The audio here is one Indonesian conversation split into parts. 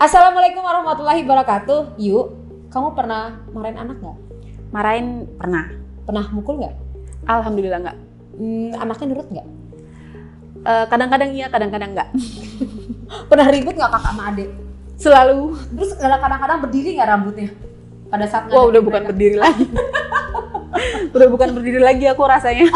Assalamualaikum warahmatullahi wabarakatuh. Yuk, kamu pernah marahin anak nggak? Marahin pernah. Pernah mukul nggak? Alhamdulillah nggak. Anaknya nurut nggak? Kadang-kadang iya, kadang-kadang nggak. Pernah ribut nggak kakak sama adik? Selalu. Terus kadang-kadang berdiri nggak rambutnya? Pada saat Wah, udah bukan berdiri lagi. Udah bukan berdiri lagi aku rasanya.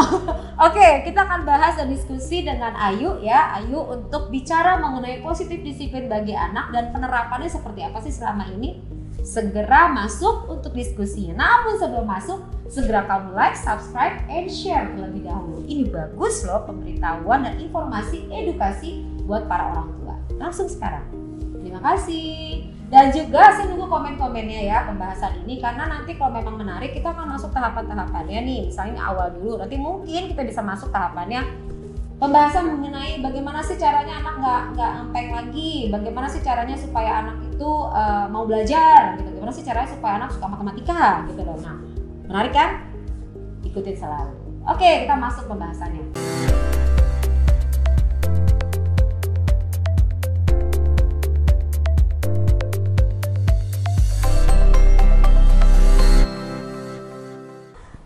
Oke, kita akan bahas dan diskusi dengan Ayu ya. Ayu untuk bicara mengenai positif disiplin bagi anak dan penerapannya seperti apa sih selama ini. Segera masuk untuk diskusinya. Namun sebelum masuk, segera kamu like, subscribe, and share terlebih dahulu. Ini bagus loh pemberitahuan dan informasi edukasi buat para orang tua. Langsung sekarang. Terima kasih. Dan juga saya nunggu komen-komennya ya pembahasan ini, karena nanti kalau memang menarik kita akan masuk tahapan-tahapannya nih. Misalnya awal dulu, nanti mungkin kita bisa masuk tahapannya pembahasan mengenai bagaimana sih caranya anak nggak ngempeng lagi, bagaimana sih caranya supaya anak itu mau belajar gitu, bagaimana sih caranya supaya anak suka matematika gitu loh. Nah, menarik kan? Ikutin selalu. Oke, kita masuk pembahasannya.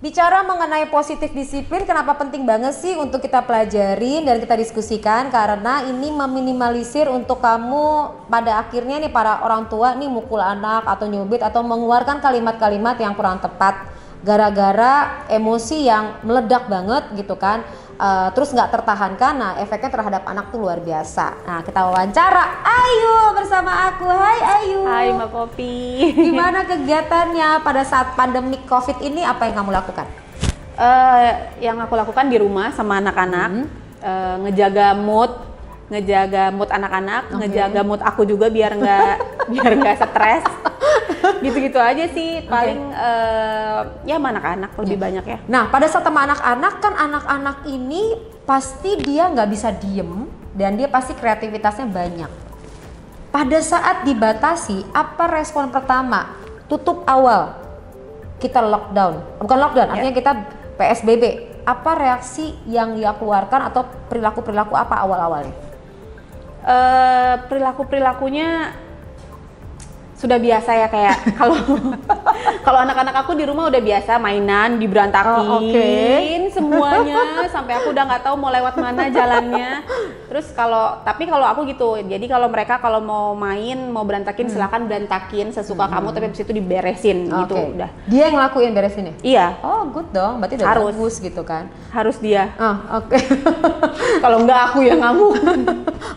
Bicara mengenai positif disiplin, kenapa penting banget sih untuk kita pelajarin dan kita diskusikan? Karena ini meminimalisir untuk kamu pada akhirnya nih para orang tua nih mukul anak atau nyubit atau mengeluarkan kalimat-kalimat yang kurang tepat gara-gara emosi yang meledak banget gitu kan. Terus nggak tertahankan, nah efeknya terhadap anak tuh luar biasa. Nah, kita wawancara Ayu bersama aku. Hai Ayu. Hai Mbak Popi. Gimana kegiatannya pada saat pandemi COVID ini? Apa yang kamu lakukan? Yang aku lakukan di rumah sama anak-anak, ngejaga mood anak-anak, ngejaga mood aku juga biar nggak stres. Gitu-gitu aja sih, paling ya sama anak-anak lebih banyak ya. Nah, pada saat sama anak-anak kan anak-anak ini pasti dia nggak bisa diem dan dia pasti kreativitasnya banyak. Pada saat dibatasi, apa respon pertama? Tutup awal, kita lockdown, bukan lockdown, artinya kita PSBB. Apa reaksi yang dia keluarkan atau perilaku-perilaku apa awal-awalnya? Perilakunya sudah biasa ya, kayak kalau anak-anak aku di rumah udah biasa mainan diberantakin semuanya sampai aku udah nggak tahu mau lewat mana jalannya. Terus tapi kalau aku gitu, jadi kalau mereka kalau mau main mau berantakin silakan berantakin sesuka kamu, tapi habis itu diberesin gitu udah. Dia yang ngelakuin beresinnya? Iya. Oh good dong, berarti udah bagus gitu kan? Harus dia. Oke. Kalau nggak aku yang ngamuk.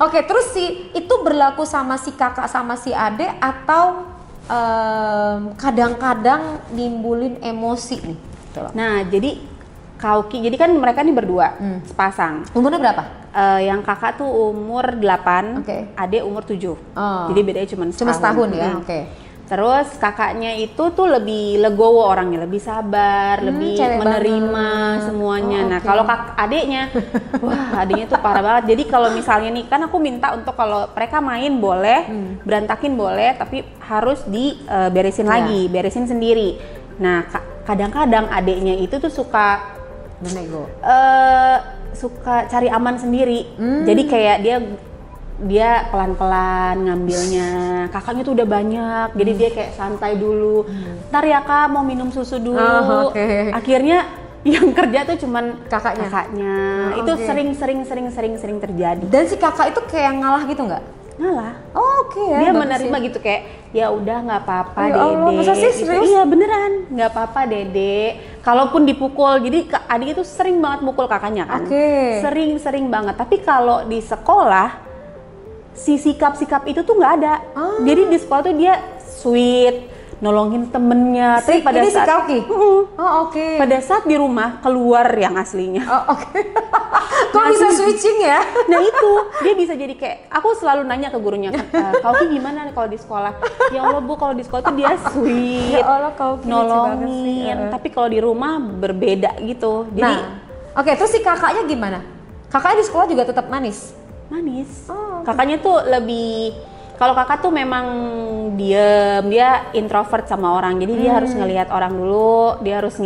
Oke, terus itu berlaku sama si kakak sama si adek atau kadang-kadang nimbulin emosi nih? Nah, jadi jadi kan mereka nih berdua sepasang. Umurnya berapa? Yang kakak tuh umur 8, adek umur 7. Jadi bedanya cuma setahun ya. Oke. Terus kakaknya itu tuh lebih legowo orangnya, lebih sabar, lebih menerima semuanya. Nah, kalau adiknya, wah adiknya tuh parah banget. Jadi kalau misalnya nih, kan aku minta untuk kalau mereka main boleh, berantakin boleh, tapi harus diberesin lagi, beresin sendiri. Nah, kadang-kadang adiknya itu tuh suka suka cari aman sendiri. Jadi kayak dia pelan-pelan ngambilnya, kakaknya tuh udah banyak, jadi dia kayak santai dulu. Ntar ya kak mau minum susu dulu. Akhirnya yang kerja tuh cuman kakaknya. Itu sering terjadi. Dan si kakak itu kayak ngalah gitu nggak? Ngalah. Ya, dia menerima gitu, kayak ya udah nggak apa-apa dede. Masa sih serius? Iya beneran, nggak apa-apa dede. Kalaupun dipukul, jadi adik itu sering banget mukul kakaknya kan. Sering banget. Tapi kalau di sekolah si sikap-sikap itu tuh nggak ada. Jadi di sekolah tuh dia sweet, nolongin temennya. Tapi pada saat pada saat di rumah keluar yang aslinya. Kok bisa switching ya? Nah itu dia bisa jadi kayak, aku selalu nanya ke gurunya, Kauki gimana kalau di sekolah? Ya Allah bu, kalau di sekolah tuh dia sweet, ya Allah, nolongin. Tapi kalau di rumah berbeda gitu. Jadi terus si kakaknya gimana? Kakaknya di sekolah juga tetap manis? Kakaknya tuh lebih, kalau kakak tuh memang diem, dia introvert sama orang, jadi dia harus ngelihat orang dulu, dia harus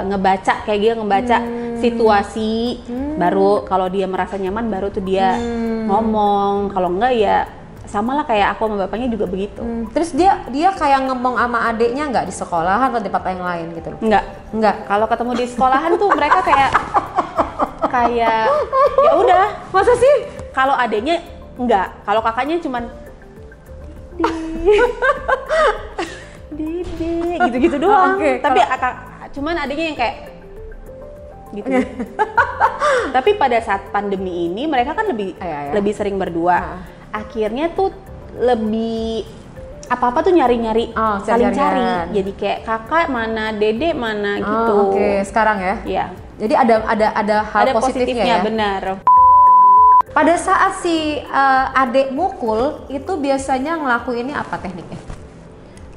ngebaca, kayak dia ngebaca situasi, baru kalau dia merasa nyaman baru tuh dia ngomong, kalau enggak ya sama lah kayak aku sama bapaknya juga begitu. Terus dia kayak ngomong sama adeknya nggak di sekolahan atau di tempat yang lain gitu loh? Enggak. Kalau ketemu di sekolahan tuh mereka kayak ya udah. Masa sih? Kalau adeknya enggak, kalau kakaknya cuman Dede gitu-gitu doang. Tapi cuman adiknya yang kayak gitu. Tapi pada saat pandemi ini mereka kan lebih sering berdua. Akhirnya tuh lebih apa-apa tuh nyari-nyari, saling cari. Jadi kayak kakak mana, dede mana gitu. Sekarang ya? Iya. Jadi ada hal positifnya ya? Benar. Pada saat si adek mukul itu biasanya ngelakuinnya apa tekniknya?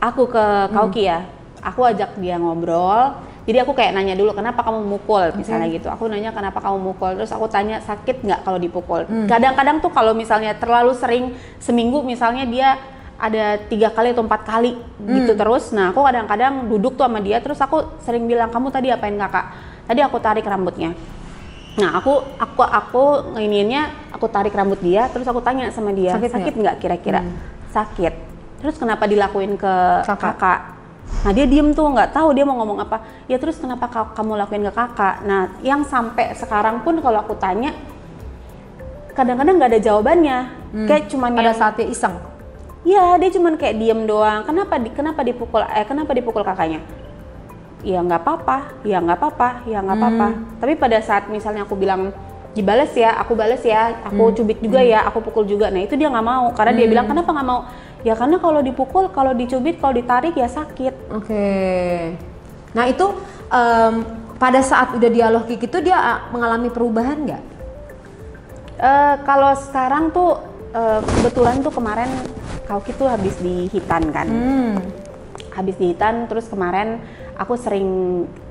Aku ke Kauki ya, aku ajak dia ngobrol. Jadi aku kayak nanya dulu kenapa kamu mukul misalnya gitu. Aku nanya kenapa kamu mukul, terus aku tanya sakit nggak kalau dipukul. Kadang-kadang tuh kalau misalnya terlalu sering, seminggu misalnya dia ada 3 kali atau 4 kali gitu terus. Nah aku kadang-kadang duduk tuh sama dia, terus aku sering bilang kamu tadi apain kakak? Tadi aku tarik rambutnya. Nah aku tarik rambut dia, terus aku tanya sama dia sakit nggak kira-kira? Sakit. Terus kenapa dilakuin ke kakak? Nah dia diem tuh, nggak tahu dia mau ngomong apa. Ya terus kenapa kamu lakuin ke kakak? Nah yang sampai sekarang pun kalau aku tanya, kadang-kadang nggak ada jawabannya. Kayak cuman pada saat dia iseng. Iya dia cuman kayak diem doang. Kenapa dipukul kakaknya? Ya nggak apa-apa. Tapi pada saat misalnya aku bilang dibales ya, aku bales ya, aku cubit juga ya, aku pukul juga. Nah itu dia nggak mau, karena dia bilang kenapa nggak mau? Ya karena kalau dipukul, kalau dicubit, kalau ditarik ya sakit. Nah itu pada saat udah dialog gitu dia mengalami perubahan nggak? Kalau sekarang tuh kebetulan tuh kemarin Kauki tuh habis dihitan kan. Habis dihitan, terus kemarin aku sering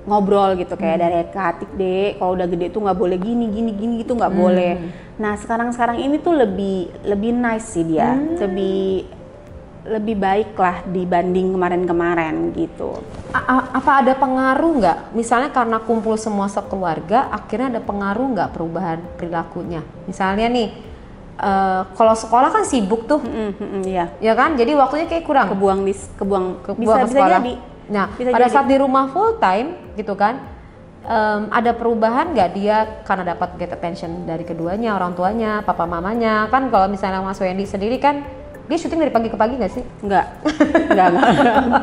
ngobrol gitu kayak dari Katik deh, kalau udah gede tuh nggak boleh gini gitu, nggak boleh. Nah sekarang ini tuh lebih nice sih dia, lebih baik lah dibanding kemarin gitu. Apa ada pengaruh nggak? Misalnya karena kumpul semua sekeluarga, akhirnya ada pengaruh nggak perubahan perilakunya? Misalnya nih, kalau sekolah kan sibuk tuh, ya kan? Jadi waktunya kayak kurang. Kebuang ke sekolah. Jadi. Nah, pada saat di rumah full time gitu kan, ada perubahan nggak dia karena dapat get attention dari keduanya, orang tuanya, papa mamanya? Kan kalau misalnya Mas Wendy sendiri kan, dia syuting dari pagi ke pagi nggak sih? Enggak.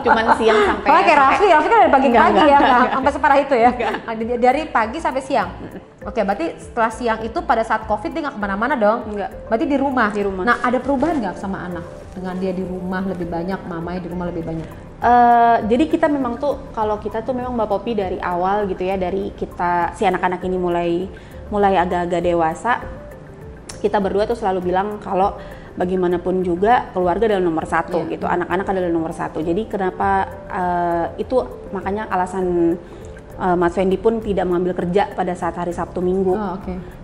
Cuman siang sampai. Kalau kayak Raffi kan dari pagi ke pagi ya, sampai separah itu ya? Dari pagi sampai siang. Oke, berarti setelah siang itu pada saat COVID dia nggak kemana-mana dong? Enggak. Berarti di rumah. Nah, ada perubahan nggak sama anak dengan dia di rumah lebih banyak, mamanya di rumah lebih banyak? Jadi kita memang tuh, kalau kita tuh memang Mbak Popi dari awal gitu ya, dari kita si anak-anak ini mulai agak-agak dewasa, kita berdua tuh selalu bilang kalau bagaimanapun juga keluarga adalah nomor satu gitu, anak-anak adalah nomor satu. Jadi kenapa itu makanya alasan Mas Wendy pun tidak mengambil kerja pada saat hari Sabtu Minggu.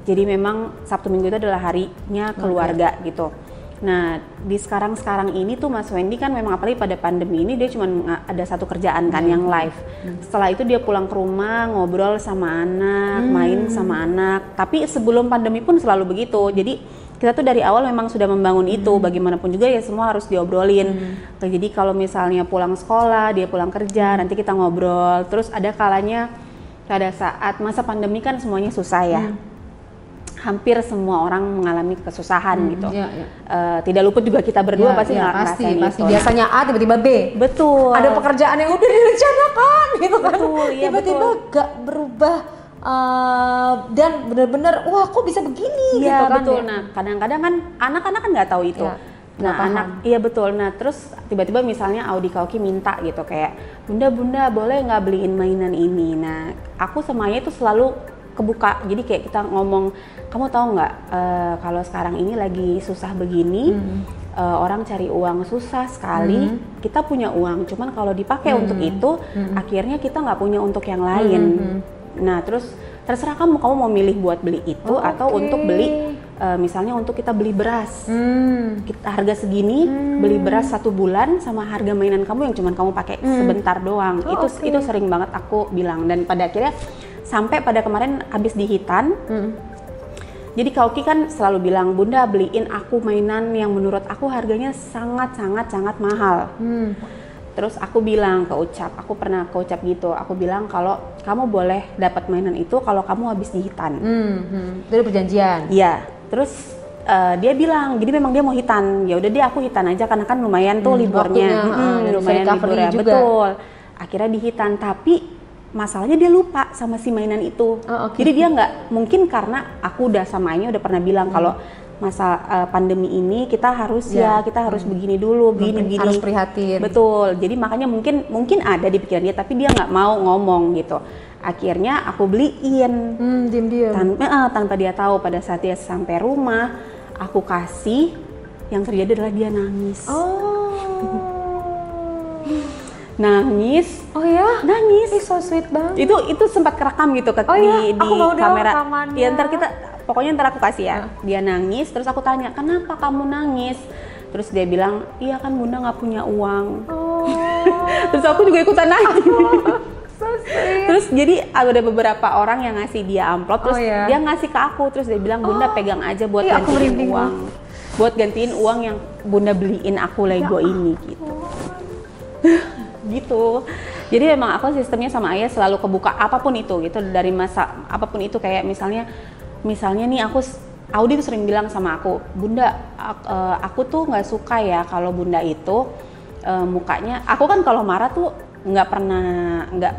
Jadi memang Sabtu Minggu itu adalah harinya keluarga gitu. Nah di sekarang ini tuh Mas Wendy kan memang apalagi pada pandemi ini dia cuma ada satu kerjaan kan yang live. Setelah itu dia pulang ke rumah ngobrol sama anak, main sama anak. Tapi sebelum pandemi pun selalu begitu. Jadi kita tuh dari awal memang sudah membangun itu, bagaimanapun juga ya semua harus diobrolin. Jadi kalau misalnya pulang sekolah, dia pulang kerja, nanti kita ngobrol. Terus ada kalanya pada saat masa pandemi kan semuanya susah ya. Hampir semua orang mengalami kesusahan gitu. Tidak luput juga kita berdua pasti ngerasain itu. Biasanya A tiba-tiba B. Betul. Ada pekerjaan yang udah direncanakan gitu kan. Tiba-tiba gak berubah. Dan benar-benar wah kok bisa begini gitu kan. Betul. Nah kadang-kadang kan anak-anak kan nggak tahu itu. Iya betul. Nah terus tiba-tiba misalnya Audi Kauki minta gitu kayak bunda boleh nggak beliin mainan ini. Nah aku sama Ayah itu selalu kebuka, jadi kayak kita ngomong, kamu tahu nggak kalau sekarang ini lagi susah begini, orang cari uang susah sekali, kita punya uang, cuman kalau dipakai untuk itu, akhirnya kita nggak punya untuk yang lain. Nah terus terserah kamu mau milih buat beli itu atau untuk beli misalnya untuk kita beli beras, kita harga segini beli beras 1 bulan sama harga mainan kamu yang cuman kamu pakai sebentar doang. Itu sering banget aku bilang, dan pada akhirnya sampai pada kemarin habis dihitan Jadi Kak Oki kan selalu bilang, Bunda beliin aku mainan yang menurut aku harganya sangat mahal. Terus aku bilang ke Ucap, aku pernah ke Ucap gitu, aku bilang kalau kamu boleh dapat mainan itu kalau kamu habis di hitan. Itu perjanjian? Iya, terus dia bilang, jadi memang dia mau hitan, ya udah dia aku hitan aja karena kan lumayan tuh liburnya, lumayan liburnya, betul. Akhirnya di hitan, tapi masalahnya dia lupa sama si mainan itu. Jadi dia nggak, mungkin karena aku udah sama Anya udah pernah bilang kalau masa pandemi ini kita harus kita harus begini dulu, begini harus prihatin. Betul. Jadi makanya mungkin ada di pikiran dia, tapi dia nggak mau ngomong gitu. Akhirnya aku beliin, diam-diam. Tanpa dia tahu. Pada saat dia sampai rumah, aku kasih. Yang terjadi adalah dia nangis. Nangis. Oh ya? Nangis. So sweet banget. Itu sempat kerekam gitu di kamera. Ya pokoknya ntar aku kasih ya. Dia nangis, terus aku tanya, kenapa kamu nangis? Terus dia bilang, iya kan Bunda nggak punya uang. Terus aku juga ikutan nangis. So sweet. Terus jadi ada beberapa orang yang ngasih dia amplop, terus dia ngasih ke aku, terus dia bilang, Bunda pegang aja buat gantiin uang. Buat gantiin uang yang Bunda beliin aku Lego ini gitu. Gitu. Jadi memang aku sistemnya sama Ayah selalu kebuka apapun itu gitu, dari masa apapun itu, kayak misalnya nih Audi tuh sering bilang sama aku, Bunda aku tuh nggak suka ya kalau Bunda itu mukanya, aku kan kalau marah tuh nggak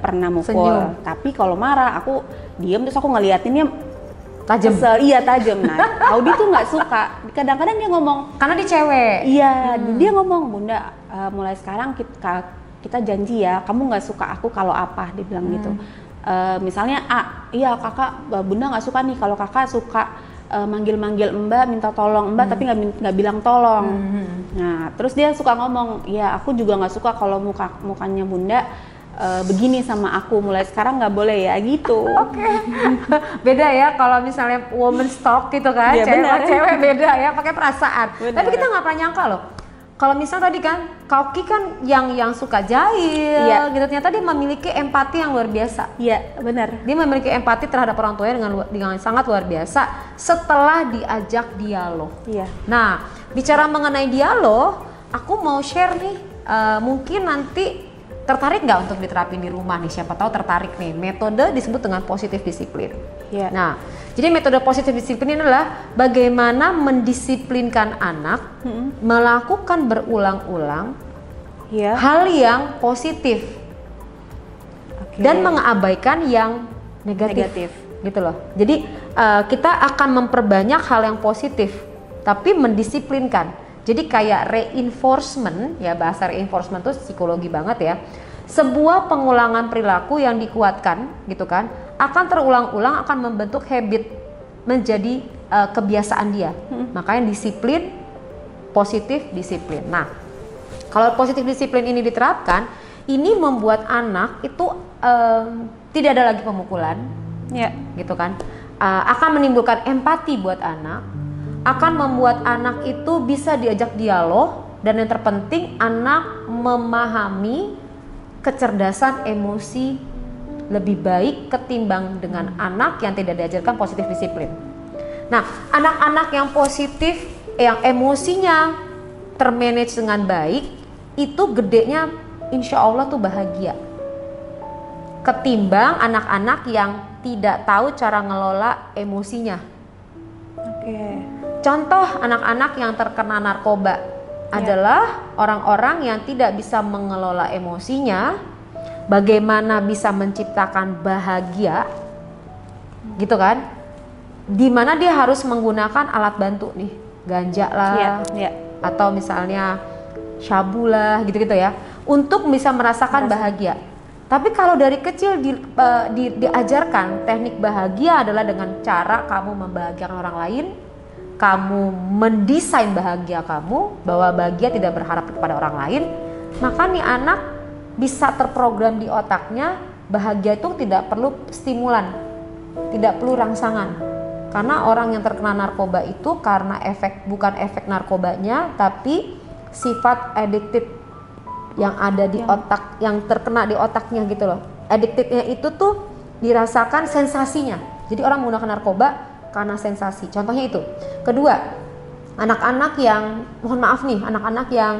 pernah mukul. Senyum. Tapi kalau marah aku diem, terus aku ngeliatinnya tajam. Iya tajam. Nah Audi tuh nggak suka, kadang-kadang dia ngomong, karena dia cewek. Iya, dia ngomong, Bunda mulai sekarang kita janji ya, kamu nggak suka aku kalau apa, dia bilang gitu. Misalnya iya kakak, Bunda nggak suka nih kalau kakak suka manggil-manggil Mbak minta tolong Mbak, tapi nggak bilang tolong. Nah terus dia suka ngomong, ya aku juga nggak suka kalau mukanya Bunda begini sama aku, mulai sekarang nggak boleh ya gitu. Oke. Beda ya kalau misalnya woman's talk gitu kan, ya, cewek beda ya, pakai perasaan. Bener. Tapi kita nggak pernah nyangka loh. Kalau misalnya tadi kan, Kak Oki kan yang suka jahil, gitu, ternyata dia memiliki empati yang luar biasa. Iya, benar. Dia memiliki empati terhadap orang tuanya dengan sangat luar biasa setelah diajak dialog. Iya. Nah, bicara mengenai dialog, aku mau share nih, mungkin nanti tertarik nggak untuk diterapin di rumah nih? Siapa tahu tertarik nih. Metode disebut dengan positif disiplin. Iya. Nah, jadi metode positif disiplin ini adalah bagaimana mendisiplinkan anak melakukan berulang-ulang hal yang positif dan mengabaikan yang negatif. Gitu loh. Jadi kita akan memperbanyak hal yang positif, tapi mendisiplinkan. Jadi kayak reinforcement, ya bahasa reinforcement itu psikologi banget ya. Sebuah pengulangan perilaku yang dikuatkan, gitu kan, akan terulang-ulang, akan membentuk habit menjadi kebiasaan dia. Makanya disiplin, positif disiplin. Nah, kalau positif disiplin ini diterapkan, ini membuat anak itu tidak ada lagi pemukulan, gitu kan, akan menimbulkan empati buat anak. Akan membuat anak itu bisa diajak dialog, dan yang terpenting anak memahami kecerdasan emosi lebih baik ketimbang dengan anak yang tidak diajarkan positif disiplin. Nah, anak-anak yang positif, yang emosinya termanage dengan baik, itu gedenya insya Allah tuh bahagia. Ketimbang anak-anak yang tidak tahu cara ngelola emosinya. Contoh anak-anak yang terkena narkoba adalah orang-orang yang tidak bisa mengelola emosinya, bagaimana bisa menciptakan bahagia, gitu kan? Dimana dia harus menggunakan alat bantu nih, ganja lah, atau misalnya syabu lah, gitu-gitu ya, untuk bisa merasakan bahagia. Tapi kalau dari kecil diajarkan teknik bahagia adalah dengan cara kamu membahagiakan orang lain, kamu mendesain bahagia kamu, bahwa bahagia tidak berharap kepada orang lain, maka nih anak bisa terprogram di otaknya, bahagia itu tidak perlu stimulan, tidak perlu rangsangan. Karena orang yang terkena narkoba itu karena bukan efek narkobanya, tapi sifat addicted yang ada di otak, yang terkena di otaknya gitu loh. Addictednya itu tuh dirasakan sensasinya. Jadi orang menggunakan narkoba karena sensasi. Contohnya itu. Kedua, anak-anak yang, mohon maaf nih, anak-anak yang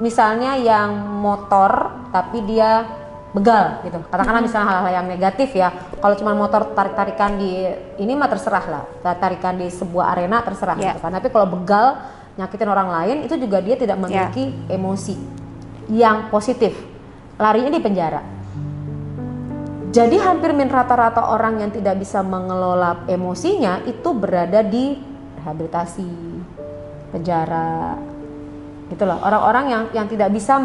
misalnya yang motor tapi dia begal gitu. Katakanlah misalnya hal-hal yang negatif ya. Kalau cuma motor tarik-tarikan di ini mah terserah lah. Tarikan di sebuah arena terserah gitu kan. Tapi kalau begal nyakitin orang lain itu juga dia tidak memiliki emosi yang positif. Larinya di penjara. Jadi hampir rata-rata orang yang tidak bisa mengelola emosinya itu berada di rehabilitasi, penjara. Gitulah, orang-orang yang tidak bisa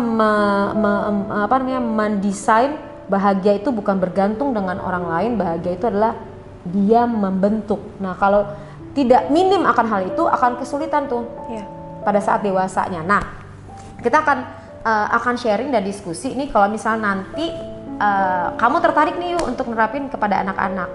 mendesain bahagia itu bukan bergantung dengan orang lain, bahagia itu adalah dia membentuk. Nah, kalau tidak minim akan hal itu akan kesulitan tuh pada saat dewasanya. Nah, kita akan sharing dan diskusi ini kalau misal nanti kamu tertarik nih yuk untuk nerapin kepada anak-anak.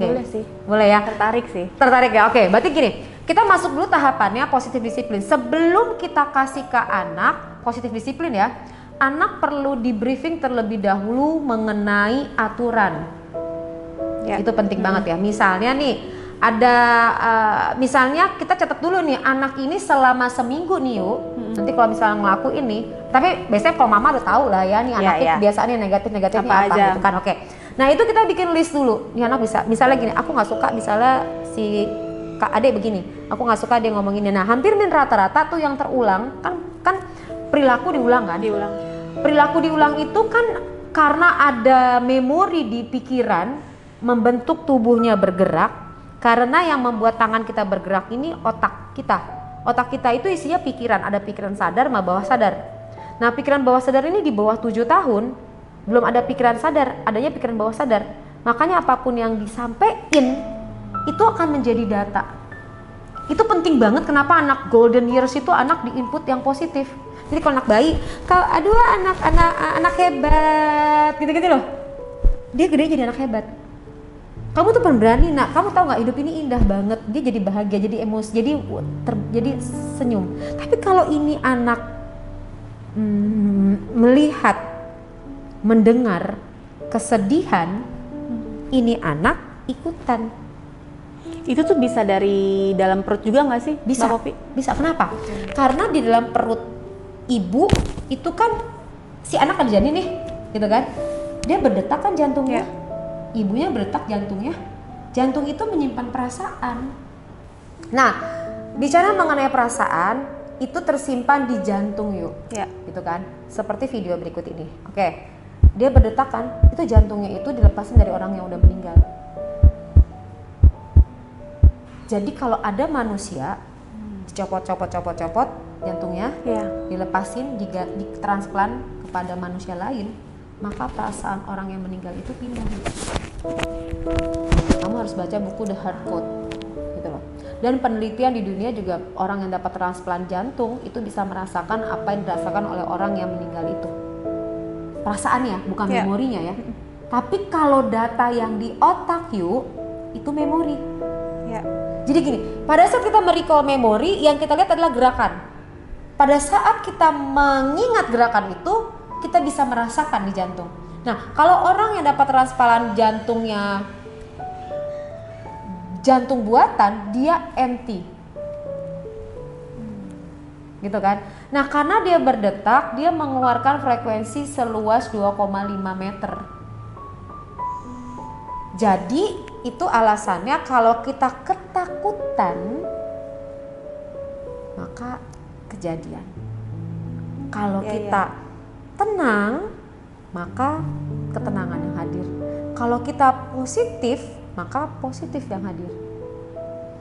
Boleh sih. Boleh ya? Tertarik sih. Tertarik ya? Oke, berarti gini. Kita masuk dulu tahapannya positif disiplin. Sebelum kita kasih ke anak positif disiplin ya, anak perlu di briefing terlebih dahulu mengenai aturan. Itu penting banget ya. Misalnya nih, ada misalnya kita catat dulu nih, anak ini selama seminggu nih yuk. Nanti kalau misalnya ngelakuin nih, tapi biasanya kalau mama udah tahu lah ya, nih anaknya kebiasaannya negatif-negatifnya apa gitu kan. Oke. Nah itu kita bikin list dulu. Nih anak bisa, misalnya gini, aku nggak suka misalnya si Kak Adek begini, aku nggak suka dia ngomonginnya. Nah hampir rata-rata tuh yang terulang kan perilaku diulang kan? Diulang. Perilaku diulang itu kan karena ada memori di pikiran membentuk tubuhnya bergerak. Karena yang membuat tangan kita bergerak ini otak kita. Otak kita itu isinya pikiran, ada pikiran sadar sama bawah sadar. Nah pikiran bawah sadar ini di bawah 7 tahun belum ada pikiran sadar, adanya pikiran bawah sadar. Makanya apapun yang disampaikan itu akan menjadi data. Itu penting banget kenapa anak golden years itu anak di input yang positif. Jadi kalau anak bayi, aduh anak hebat, gitu-gitu loh. Dia gede jadi anak hebat. Kamu tuh pemberani nak, kamu tahu nggak hidup ini indah banget. Dia jadi bahagia, jadi emosi, jadi senyum. Tapi kalau ini anak melihat, mendengar kesedihan, ini anak ikutan. Itu tuh bisa dari dalam perut juga nggak sih? Bisa. Bisa. Kenapa? Karena di dalam perut ibu itu kan si anak ada janin nih, gitu kan? Dia berdetak kan jantungnya. Ibunya berdetak jantungnya. Jantung itu menyimpan perasaan. Nah, bicara mengenai perasaan itu tersimpan di jantung yuk, gitu kan? Seperti video berikut ini. Oke, dia berdetak kan? Itu jantungnya itu dilepasin dari orang yang udah meninggal. Jadi kalau ada manusia dicopot jantungnya, dilepasin, ditransplant kepada manusia lain, maka perasaan orang yang meninggal itu pindah. Kamu harus baca buku The Heart Code, gitu loh. Dan penelitian di dunia juga orang yang dapat transplant jantung itu bisa merasakan apa yang dirasakan oleh orang yang meninggal itu. Perasaannya, bukan memorinya ya. Tapi kalau data yang di otak yuk, itu memori. Jadi gini, pada saat kita merecall memori, yang kita lihat adalah gerakan. Pada saat kita mengingat gerakan itu, kita bisa merasakan di jantung. Nah, kalau orang yang dapat transplant jantungnya jantung buatan, dia empty. Gitu kan? Nah, karena dia berdetak, dia mengeluarkan frekuensi seluas 2,5 meter. Jadi itu alasannya kalau kita ketakutan maka kejadian. Kalau kita tenang maka ketenangan yang hadir. Kalau kita positif maka positif yang hadir.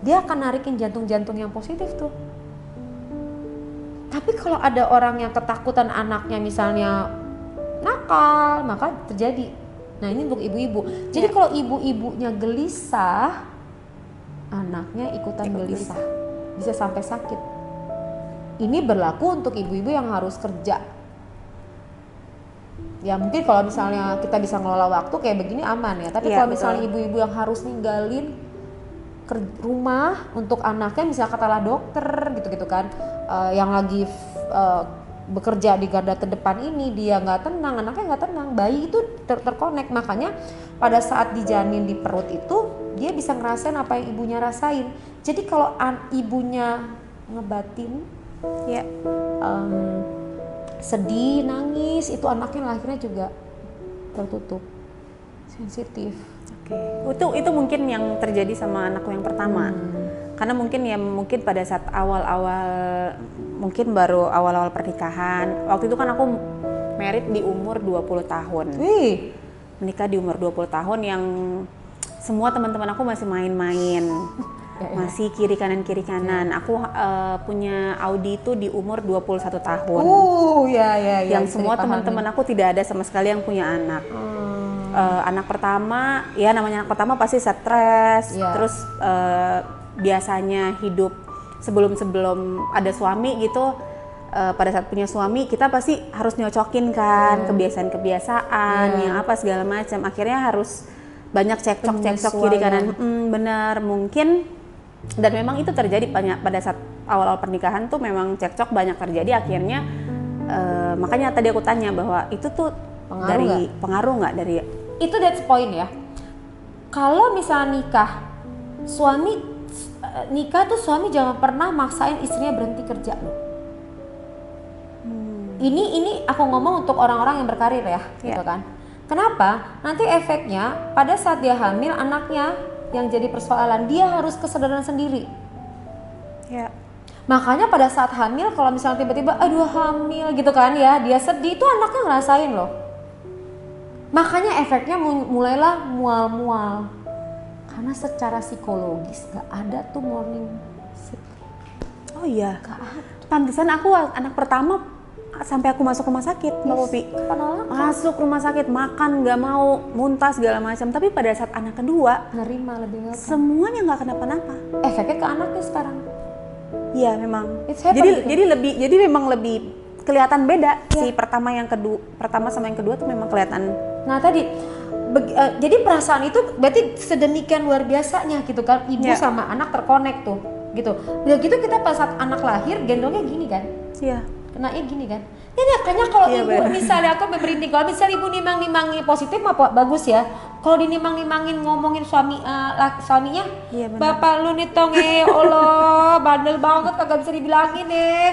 Dia akan narikin jantung-jantung yang positif tuh. Tapi kalau ada orang yang ketakutan anaknya misalnya nakal, maka terjadi. Nah ini untuk ibu-ibu. Jadi kalau ibu-ibunya gelisah, anaknya ikutan gelisah. Bisa sampai sakit. Ini berlaku untuk ibu-ibu yang harus kerja. Ya mungkin kalau misalnya kita bisa ngelola waktu kayak begini aman ya. Tapi kalau misalnya ibu-ibu yang harus ninggalin rumah untuk anaknya, misalnya katalah dokter gitu-gitu kan, yang lagi bekerja di garda terdepan ini dia nggak tenang, anaknya nggak tenang, bayi itu terkonek. Makanya pada saat dijanin di perut itu dia bisa ngerasain apa yang ibunya rasain. Jadi kalau ibunya ngebatin ya sedih, nangis, itu anaknya lahirnya juga tertutup, sensitif. Oke. Itu mungkin yang terjadi sama anakku yang pertama. Karena mungkin pada saat awal-awal, mungkin baru awal-awal pernikahan. Waktu itu kan aku married di umur 20 tahun. Menikah di umur 20 tahun yang semua teman-teman aku masih main-main. Masih kiri kanan. Aku punya Audi itu di umur 21 tahun. Yang semua teman-teman aku tidak ada sama sekali yang punya anak. Anak pertama, ya namanya anak pertama pasti stres. Terus biasanya hidup sebelum ada suami gitu, pada saat punya suami kita pasti harus nyocokin kan kebiasaan-kebiasaan yang apa segala macam. Akhirnya harus banyak cekcok kiri kanan. Benar, mungkin. Dan memang itu terjadi pada saat awal-awal pernikahan tuh memang cekcok banyak terjadi. Akhirnya makanya tadi aku tanya bahwa itu tuh pengaruh nggak dari itu. That's point ya. Kalau misalnya nikah tuh suami jangan pernah maksain istrinya berhenti kerja loh. Ini aku ngomong untuk orang-orang yang berkarir ya, gitu kan. Kenapa? Nanti efeknya pada saat dia hamil, anaknya yang jadi persoalan, dia harus kesadaran sendiri. Makanya pada saat hamil, kalau misalnya tiba-tiba aduh hamil gitu kan ya, dia sedih, itu anaknya ngerasain loh. Makanya efeknya mulailah mual-mual. Karena secara psikologis gak ada tuh morning sickness. Oh iya? Gak ada. Pantesan aku anak pertama sampai aku masuk rumah sakit, Mbak Popi. Masuk rumah sakit, makan gak mau, muntah segala macam. Tapi pada saat anak kedua, nerima lebih welcome. Semuanya gak kenapa-napa. Efeknya ke anaknya sekarang. Iya memang. Jadi memang lebih kelihatan beda sih pertama sama yang kedua tuh memang kelihatan. Nah tadi jadi perasaan itu berarti sedemikian luar biasanya gitu kan, ibu sama anak terkonek tuh gitu. Udah gitu kita pas saat anak lahir gendongnya gini kan. Kenanya gini kan. Ini kayaknya kalau ibu misalnya aku merinding, kalau misalnya ibu nimang-nimangi positif mah bagus ya. Kalau dinimang-nimangin ngomongin suaminya, bapak lu nih tonge, Allah bandel banget kagak bisa dibilangin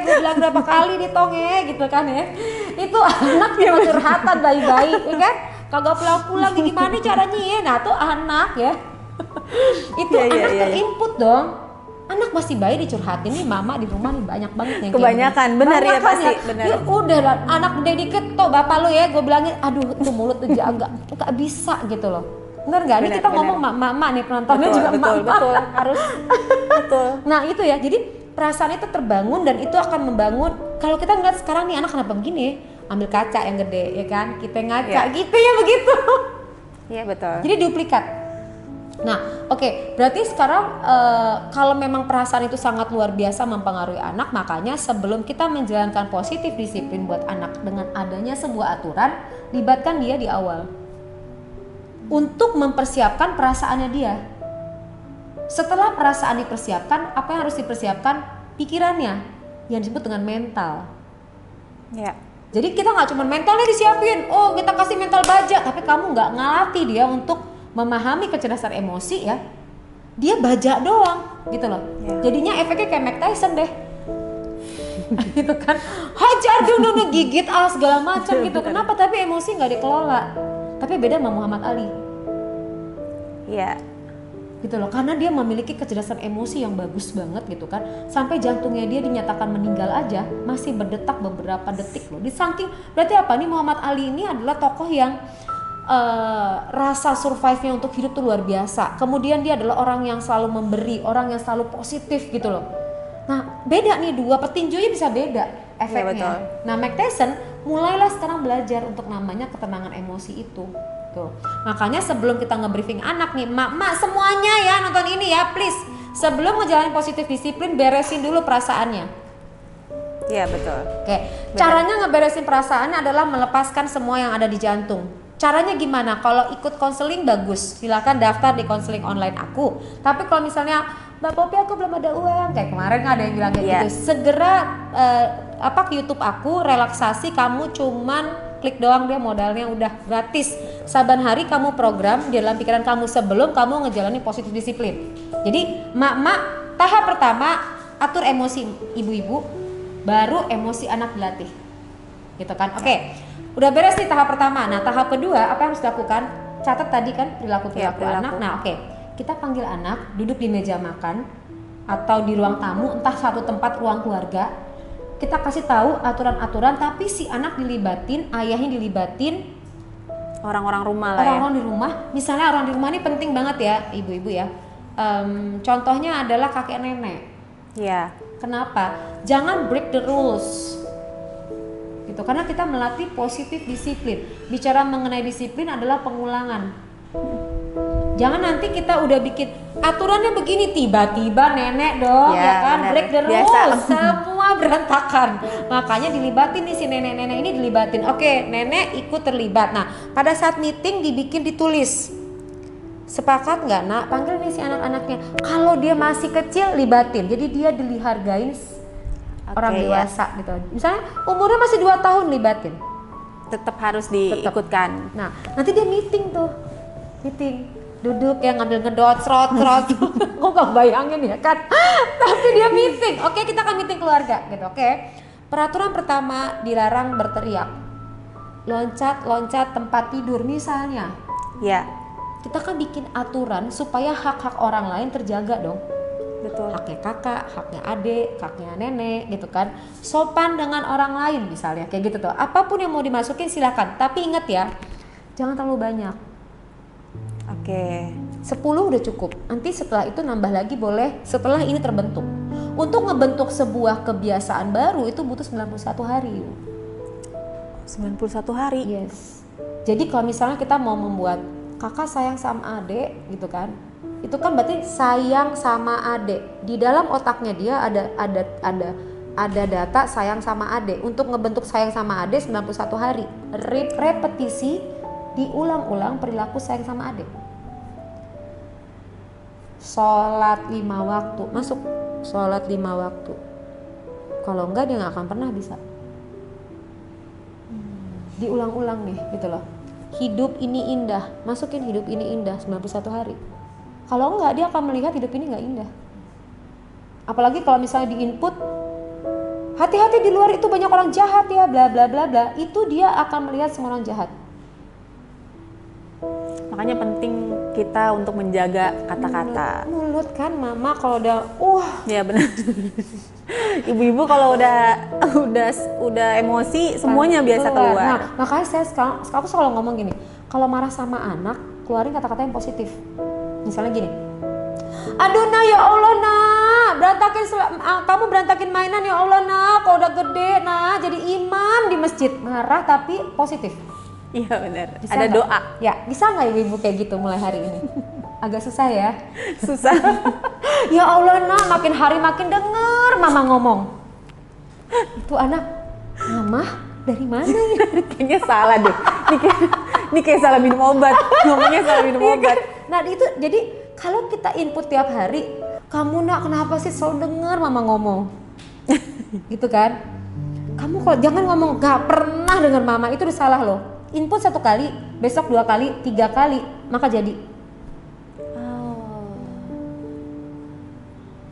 gue bilang berapa kali nih tonge gitu kan ya. Itu anak cuma curhatan bayi-bayi ya kan. Kagak pulang-pulang gimana caranya ya. Nah tuh anak ya. Itu anak terinput dong. Anak masih bayi dicurhatin nih, mama di rumah nih banyak banget yang kebanyakan benar ya pasti benar. Ya udah lah, anak udah dikit tuh bapak lu ya, gue bilangin aduh tuh mulut tuh jaga, nggak bisa gitu loh. Bener nggak? Ini kita ngomong mama nih, penontonnya juga betul harus betul. Nah itu ya, jadi perasaan itu terbangun dan itu akan membangun. Kalau kita ngeliat sekarang nih anak kenapa begini, ambil kaca yang gede ya kan, kita ngaca gitu ya begitu. Iya betul. Jadi duplikat. Nah, oke, berarti sekarang kalau memang perasaan itu sangat luar biasa mempengaruhi anak, makanya sebelum kita menjalankan positif disiplin buat anak dengan adanya sebuah aturan, libatkan dia di awal untuk mempersiapkan perasaannya dia. Setelah perasaan dipersiapkan, apa yang harus dipersiapkan? Pikirannya, yang disebut dengan mental. Jadi kita nggak cuma mentalnya disiapin, oh kita kasih mental baja, tapi kamu nggak ngelatih dia untuk memahami kecerdasan emosi ya, dia baja doang gitu loh. Jadinya efeknya kayak Mike Tyson deh. Gitu kan, hajar dulu gigit segala macam gitu. Kenapa? Tapi emosi nggak dikelola. Tapi beda sama Muhammad Ali. Gitu loh, karena dia memiliki kecerdasan emosi yang bagus banget gitu kan. Sampai jantungnya dia dinyatakan meninggal aja masih berdetak beberapa detik loh. Berarti apa nih, Muhammad Ali ini adalah tokoh yang rasa survive-nya untuk hidup tuh luar biasa. Kemudian dia adalah orang yang selalu memberi, orang yang selalu positif gitu loh. Nah beda nih, dua petinjunya bisa beda efeknya. Nah Mike Tyson mulailah sekarang belajar untuk namanya ketenangan emosi itu. Tuh. Makanya sebelum kita nge-briefing anak nih, mak semuanya ya nonton ini ya please. Sebelum ngejalanin positif disiplin, beresin dulu perasaannya. Iya betul. Oke, caranya ngeberesin perasaannya adalah melepaskan semua yang ada di jantung. Caranya gimana? Kalau ikut konseling bagus, silakan daftar di konseling online aku. Tapi kalau misalnya Mbak Popi aku belum ada uang, kayak kemarin ada yang bilang kayak gitu, segera ke YouTube aku, relaksasi, kamu cuman klik doang, dia modalnya udah gratis. Saban hari kamu program di dalam pikiran kamu sebelum kamu ngejalani positif disiplin. Jadi mak-mak, tahap pertama atur emosi ibu-ibu, baru emosi anak dilatih, gitu kan? Oke. Udah beres nih tahap pertama. Nah tahap kedua apa yang harus dilakukan? Catat tadi kan perilaku anak. Nah oke. Kita panggil anak duduk di meja makan atau di ruang tamu, entah satu tempat ruang keluarga. Kita kasih tahu aturan-aturan, tapi si anak dilibatin, ayahnya dilibatin, orang-orang rumah lah. Orang-orang di rumah. Misalnya orang di rumah ini penting banget ya ibu-ibu ya. Contohnya adalah kakek nenek. Iya. Kenapa? Jangan break the rules. Gitu, karena kita melatih positif disiplin. Bicara mengenai disiplin adalah pengulangan. Jangan nanti kita udah bikin aturannya begini, tiba-tiba nenek dong ya kan, bener. Break the rules, semua berantakan. Makanya dilibatin nih si nenek-nenek ini dilibatin. Oke, nenek ikut terlibat. Nah pada saat meeting dibikin ditulis, sepakat nggak nak, panggil nih si anak-anaknya. Kalau dia masih kecil libatin, jadi dia dihargain orang dewasa gitu. Misalnya umurnya masih 2 tahun libatin. Tetap harus diikutkan. Nah, nanti dia meeting tuh. Meeting. Duduk ya ngambil ngedot serot. Kok gak bayangin ya kan? Tapi dia meeting. Oke, kita akan meeting keluarga gitu. Oke. Peraturan pertama, dilarang berteriak. Loncat tempat tidur misalnya. Ya. Kita kan bikin aturan supaya hak-hak orang lain terjaga dong. Betul. Haknya kakak, haknya adik, haknya nenek gitu kan. Sopan dengan orang lain misalnya kayak gitu tuh. Apapun yang mau dimasukin silakan. Tapi ingat ya, jangan terlalu banyak. Oke. 10 udah cukup. Nanti setelah itu nambah lagi boleh setelah ini terbentuk. Untuk ngebentuk sebuah kebiasaan baru itu butuh 91 hari. 91 hari? Yes. Jadi kalau misalnya kita mau membuat kakak sayang sama adik gitu kan, itu kan berarti sayang sama adik. Di dalam otaknya dia ada data sayang sama adik. Untuk ngebentuk sayang sama adik 91 hari. Repetisi, diulang-ulang perilaku sayang sama adik. Sholat 5 waktu, masuk sholat 5 waktu. Kalau enggak dia nggak akan pernah bisa. Diulang-ulang nih gitu loh. Hidup ini indah, masukin hidup ini indah 91 hari. Kalau enggak dia akan melihat hidup ini enggak indah. Apalagi kalau misalnya di input, hati-hati di luar itu banyak orang jahat ya, bla bla bla bla, itu dia akan melihat semua orang jahat. Makanya penting kita untuk menjaga kata-kata. Mulut kan mama kalau udah ya benar. Ibu-ibu kalau udah emosi semuanya biasa keluar. Nah, makanya aku selalu ngomong gini, kalau marah sama anak, keluarin kata-kata yang positif. Misalnya gini, aduh nah ya Allah nah, kamu berantakin mainan ya Allah nah, kau udah gede nah, jadi imam di masjid. Marah tapi positif. Iya benar. Bisa ada gak? Doa. Ya bisa nggak ibu-ibu kayak gitu mulai hari ini? Agak susah ya. Susah. Ya Allah nah, makin hari makin denger mama ngomong. Itu anak, mama dari mana ya? Kayaknya salah deh. Ini kayak salah minum obat. Ngomongnya salah minum obat. Nah itu jadi kalau kita input tiap hari, kamu nak kenapa sih selalu denger mama ngomong? Gitu kan? Kamu kok jangan ngomong gak pernah denger mama, itu udah salah loh. Input 1 kali, besok 2 kali, 3 kali, maka jadi.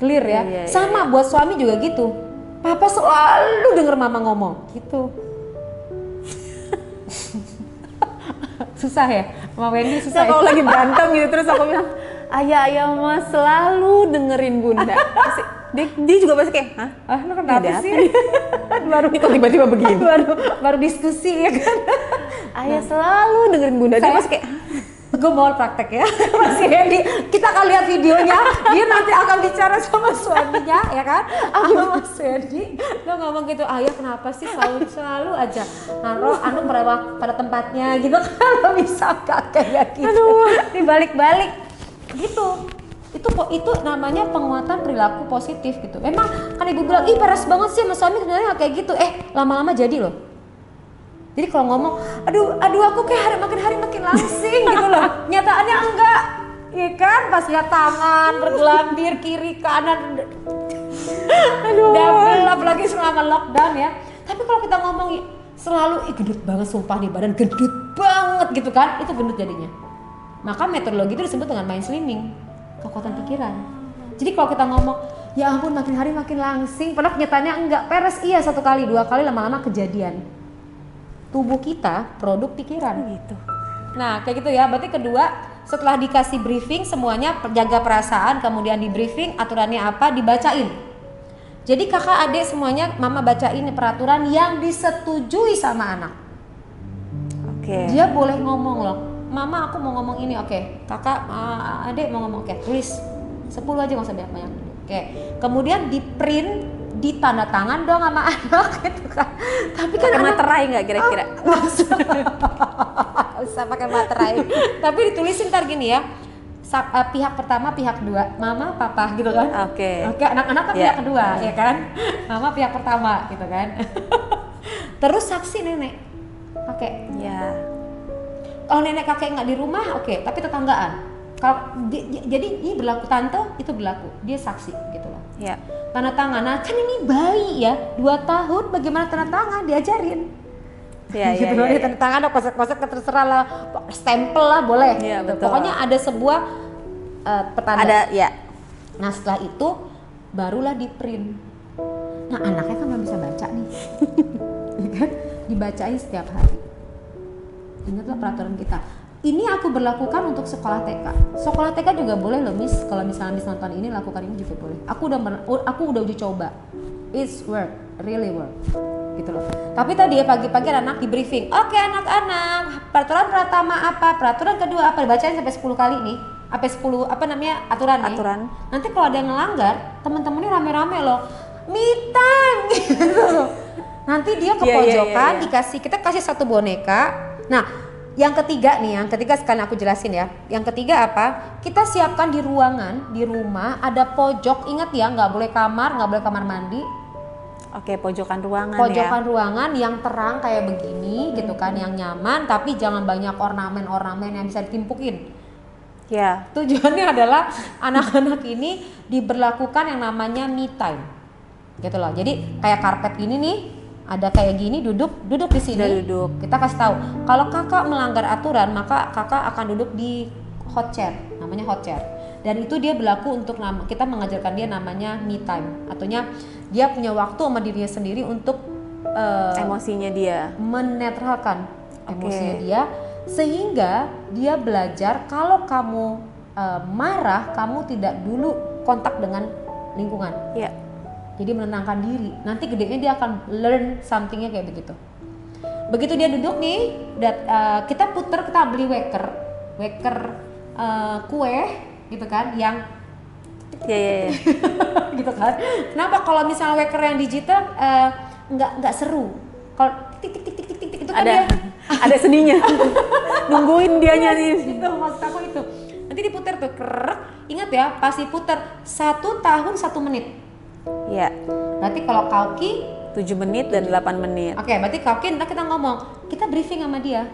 Clear ya? Iya, sama buat suami juga gitu. Papa selalu denger mama ngomong, gitu. Susah ya? Mama Wendy susah ya? Kalau lagi berantem gitu terus aku bilang, ayah mah selalu dengerin bunda. Dia juga pasti kayak, hah? Lu kenapa sih? Baru kok tiba-tiba begini? baru diskusi ya kan? Ayah selalu dengerin bunda. Dia pasti kayak, gue mau praktek ya Mas Hendy, kita akan lihat videonya, dia nanti akan bicara sama suaminya ya kan, sama Mas Hendy. Lo ngomong gitu, ayah kenapa sih selalu aja naruh anu pada tempatnya gitu kan, lo bisa gak kayak gitu. Aduh, dibalik-balik gitu. Itu namanya penguatan perilaku positif gitu. Memang kan ibu bilang, ih peres banget sih sama suami, sebenarnya kayak gitu. Lama-lama jadi loh. Jadi kalau ngomong, aduh aku kayak makin hari makin langsing gitu loh. Nyataannya enggak, ya kan? Pas lihat tangan bergelambir kiri kanan, double, apalagi selama lockdown ya. Tapi kalau kita ngomong selalu, gendut banget sumpah nih badan gendut banget gitu kan, itu gendut jadinya. Maka metodologi itu disebut dengan mind slimming, kekuatan pikiran. Jadi kalau kita ngomong, ya ampun makin hari makin langsing, padahal kenyataannya enggak, peres iya 1 kali, 2 kali, lama-lama kejadian. Tubuh kita produk pikiran gitu. Nah kayak gitu ya. Berarti kedua, setelah dikasih briefing semuanya, jaga perasaan, kemudian di briefing aturannya apa, dibacain. Jadi kakak adik semuanya mama bacain peraturan yang disetujui sama anak. Oke. Dia boleh ngomong loh, mama aku mau ngomong ini, oke. Kakak adik mau ngomong, oke, tulis 10 aja nggak usah banyak. Oke. Kemudian di print, di tanda tangan dong sama anak gitu kan. Tapi kan pakai materai nggak kira-kira? Usah pakai materai. Tapi ditulisin ntar gini ya. Pihak pertama, pihak kedua, mama, papa gitu kan. Oke, anak-anak kan pihak kedua ya kan. Mama pihak pertama gitu kan. Terus saksi nenek. Oke. Ya. Kalau nenek kakek nggak di rumah, oke, tapi tetanggaan. Kalau jadi ini berlaku, tante itu berlaku, dia saksi gitu loh. Ya. Tanda tangan, nah kan ini bayi ya, 2 tahun, bagaimana tanda tangan, diajarin. Ya, gitu loh, ya. tanda tangan, ada kosek-kosek terserah lah, stempel lah boleh. Ya, gitu. betul. Pokoknya ada sebuah petanda. Ada, ya. Nah setelah itu barulah di print. Nah anaknya kan belum bisa baca nih, ya kan? Dibacain setiap hari. Ingatlah peraturan kita. Ini aku berlakukan untuk sekolah TK. Sekolah TK juga boleh loh Miss. Kalau misalnya Miss nonton ini, lakukan ini juga boleh. Aku udah uji coba. It's work, really work. Gitu loh. Tapi tadi ya pagi-pagi anak di briefing. Oke anak-anak, peraturan pertama apa? Peraturan kedua apa? Bacain sampai 10 kali nih. Sampai 10 apa namanya? Aturan nih. Aturan. Nanti kalau ada yang ngelanggar, teman-temannya rame-rame loh. Me time gitu. Nanti dia ke pojokan dikasih, kita kasih 1 boneka. Nah, yang ketiga sekali aku jelasin ya. Yang ketiga apa? Kita siapkan di ruangan, di rumah ada pojok. Ingat ya, nggak boleh kamar mandi. Oke, pojokan ruangan Pojokan ruangan yang terang kayak begini gitu kan, yang nyaman, tapi jangan banyak ornamen-ornamen yang bisa ditimpukin. Ya. Tujuannya adalah anak-anak ini diberlakukan yang namanya me time. Gitu loh. Jadi kayak karpet ini nih, ada kayak gini, duduk di sini. Duduk. Kita kasih tahu, kalau kakak melanggar aturan, maka kakak akan duduk di hot chair, namanya hot chair. Dan itu dia berlaku untuk kita mengajarkan dia namanya me time. Artinya dia punya waktu sama dirinya sendiri untuk emosinya dia, menetralkan emosinya dia, sehingga dia belajar kalau kamu marah, kamu tidak dulu kontak dengan lingkungan. Ya. Jadi menenangkan diri. Nanti gedenya dia akan learn somethingnya kayak begitu. Begitu dia duduk nih, kita beli waker kue gitu kan, yang ya. gitu kan. Kenapa kalau misalnya waker yang digital nggak seru? Kalau tik itu kan ada seninya. Nungguin dia nyanyi. Itu maksud aku itu. Nanti diputar tuh, ingat ya, pasti putar 1 tahun 1 menit. Ya. Berarti kalau Kauki 7 menit dan 8 menit. Oke, berarti Kauki nanti kita ngomong, kita briefing sama dia.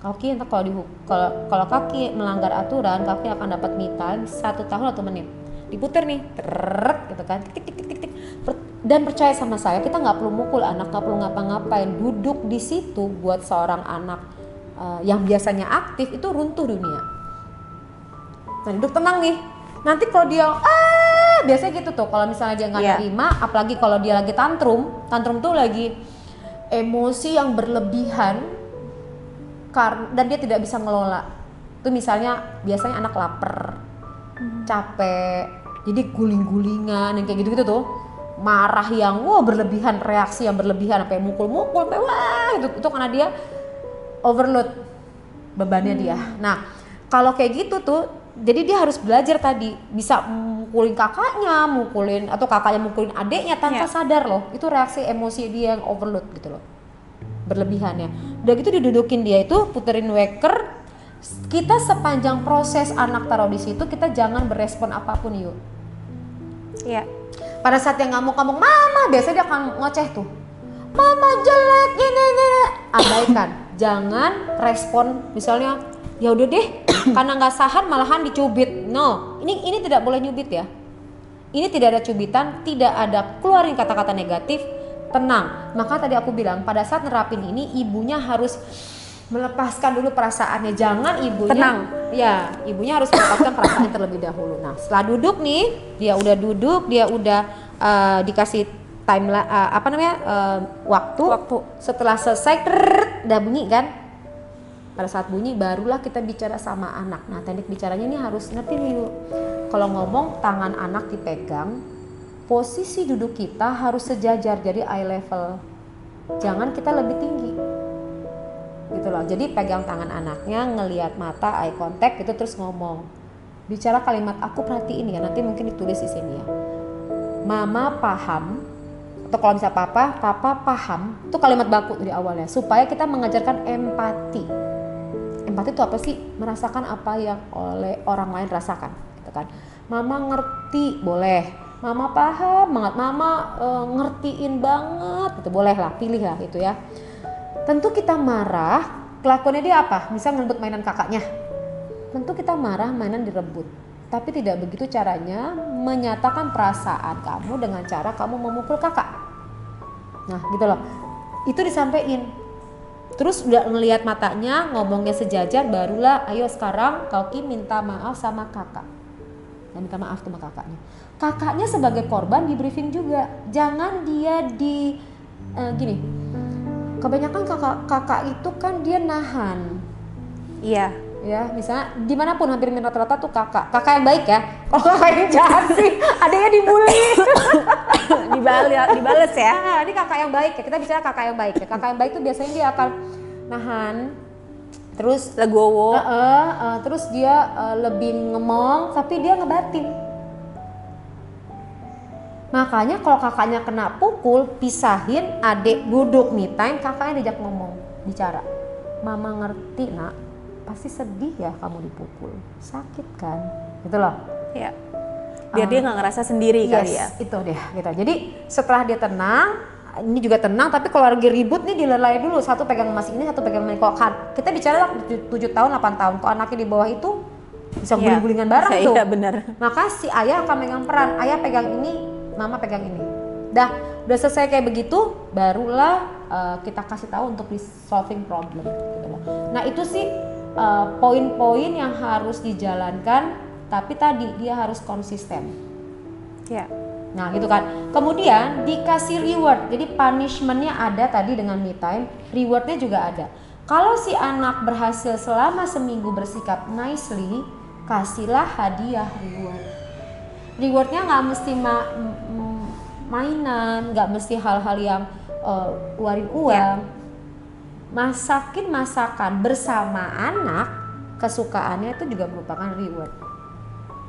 Kauki nanti kalau Kauki melanggar aturan, Kauki akan dapat me time 1 tahun 1 menit. Diputar nih, gitu kan, tik. Dan percaya sama saya, kita nggak perlu mukul anak, nggak perlu ngapa-ngapain. Duduk di situ buat seorang anak yang biasanya aktif itu runtuh dunia. Nah, duduk tenang nih. Nanti kalau dia biasanya gitu tuh, kalau misalnya dia nggak nerima, apalagi kalau dia lagi tantrum tuh lagi emosi yang berlebihan dan dia tidak bisa ngelola. Itu misalnya biasanya anak lapar, capek, jadi guling-gulingan yang kayak gitu-gitu tuh, marah yang berlebihan, reaksi yang berlebihan, sampai mukul-mukul, sampai itu karena dia overload bebannya dia. Nah, kalau kayak gitu tuh, jadi dia harus belajar tadi bisa mukulin kakaknya, atau kakaknya mukulin adeknya tanpa sadar loh. Itu reaksi emosi dia yang overload gitu loh, berlebihannya. Udah gitu didudukin dia itu, puterin waker. Kita sepanjang proses anak taruh di situ, kita jangan berespon apapun yuk. Iya. Pada saat yang ngamuk-ngamuk, mama, biasanya dia akan ngoceh tuh. mama jelek ini. Abaikan, jangan respon misalnya ya udah deh karena nggak sahan malahan dicubit. No, ini tidak boleh nyubit ya. Ini tidak ada cubitan, tidak ada keluarin kata-kata negatif. Tenang. Maka tadi aku bilang pada saat nerapin ini ibunya harus melepaskan dulu perasaannya. Jangan ibunya tenang. Ya, ibunya harus melepaskan perasaan terlebih dahulu. Nah, setelah duduk nih, dia udah duduk, dia udah dikasih waktu. Setelah selesai udah bunyi kan. Pada saat bunyi barulah kita bicara sama anak. Nah, teknik bicaranya ini harus ngerti dulu. Kalau ngomong tangan anak dipegang, posisi duduk kita harus sejajar, jadi eye level. Jangan kita lebih tinggi. Gitu loh. Jadi pegang tangan anaknya, ngelihat mata, eye contact itu terus ngomong. Bicara kalimat aku perhatiin ya, nanti mungkin ditulis di sini ya. Mama paham, atau kalau misalnya papa paham, itu kalimat baku dari awalnya supaya kita mengajarkan empati. Empati itu apa sih? Merasakan apa yang oleh orang lain rasakan, gitu kan. Mama ngerti, boleh. Mama paham banget, mama ngertiin banget, gitu boleh lah, pilih lah gitu ya. Tentu kita marah, kelakuannya dia apa? Misal ngerebut mainan kakaknya. Tentu kita marah, mainan direbut. Tapi tidak begitu caranya menyatakan perasaan kamu dengan cara kamu memukul kakak. Nah gitu loh, itu disampaikan. Terus udah ngelihat matanya, ngomongnya sejajar, barulah ayo sekarang Kauki minta maaf sama kakak. Dan minta maaf sama kakaknya. Kakaknya sebagai korban di briefing juga. Jangan dia gini. Kebanyakan kakak itu kan dia nahan. Iya. Ya, misalnya dimanapun hampir rata-rata tuh kakak yang baik ya. Kalau kakak yang jahat sih, adanya dibully. Dibales ya. Nah, ini kakak yang baik ya. Kita bicara kakak yang baik ya. Kakak yang baik tuh biasanya dia akan nahan, terus legowo. Terus dia lebih ngemong, tapi dia ngebatin. Makanya kalau kakaknya kena pukul, pisahin, adik duduk me time, kakaknya diajak ngomong, bicara. Mama ngerti nak, pasti sedih ya kamu dipukul, sakit kan, gitu loh. Ya. Biar dia nggak ngerasa sendiri kali ya. Itu deh, gitu. Jadi setelah dia tenang, ini juga tenang, tapi kalau lagi ribut nih dilelai dulu, satu pegang emas ini, satu pegang emas. Kalau kita bicara 7 tahun, 8 tahun, kalau anaknya di bawah itu bisa guling-gulingan bareng tuh. Iya benar. Maka si ayah akan megang peran, ayah pegang ini, mama pegang ini. Udah selesai kayak begitu, barulah kita kasih tahu untuk solving problem. Gitu loh. Nah itu sih poin-poin yang harus dijalankan, tapi tadi dia harus konsisten. Ya. Nah gitu kan. Kemudian dikasih reward. Jadi punishmentnya ada tadi dengan me time, rewardnya juga ada. Kalau si anak berhasil selama seminggu bersikap nicely, kasihlah hadiah reward. Rewardnya nggak mesti mainan, nggak mesti hal-hal yang keluarin uang. Ya. Masakin masakan bersama anak, kesukaannya itu juga merupakan reward.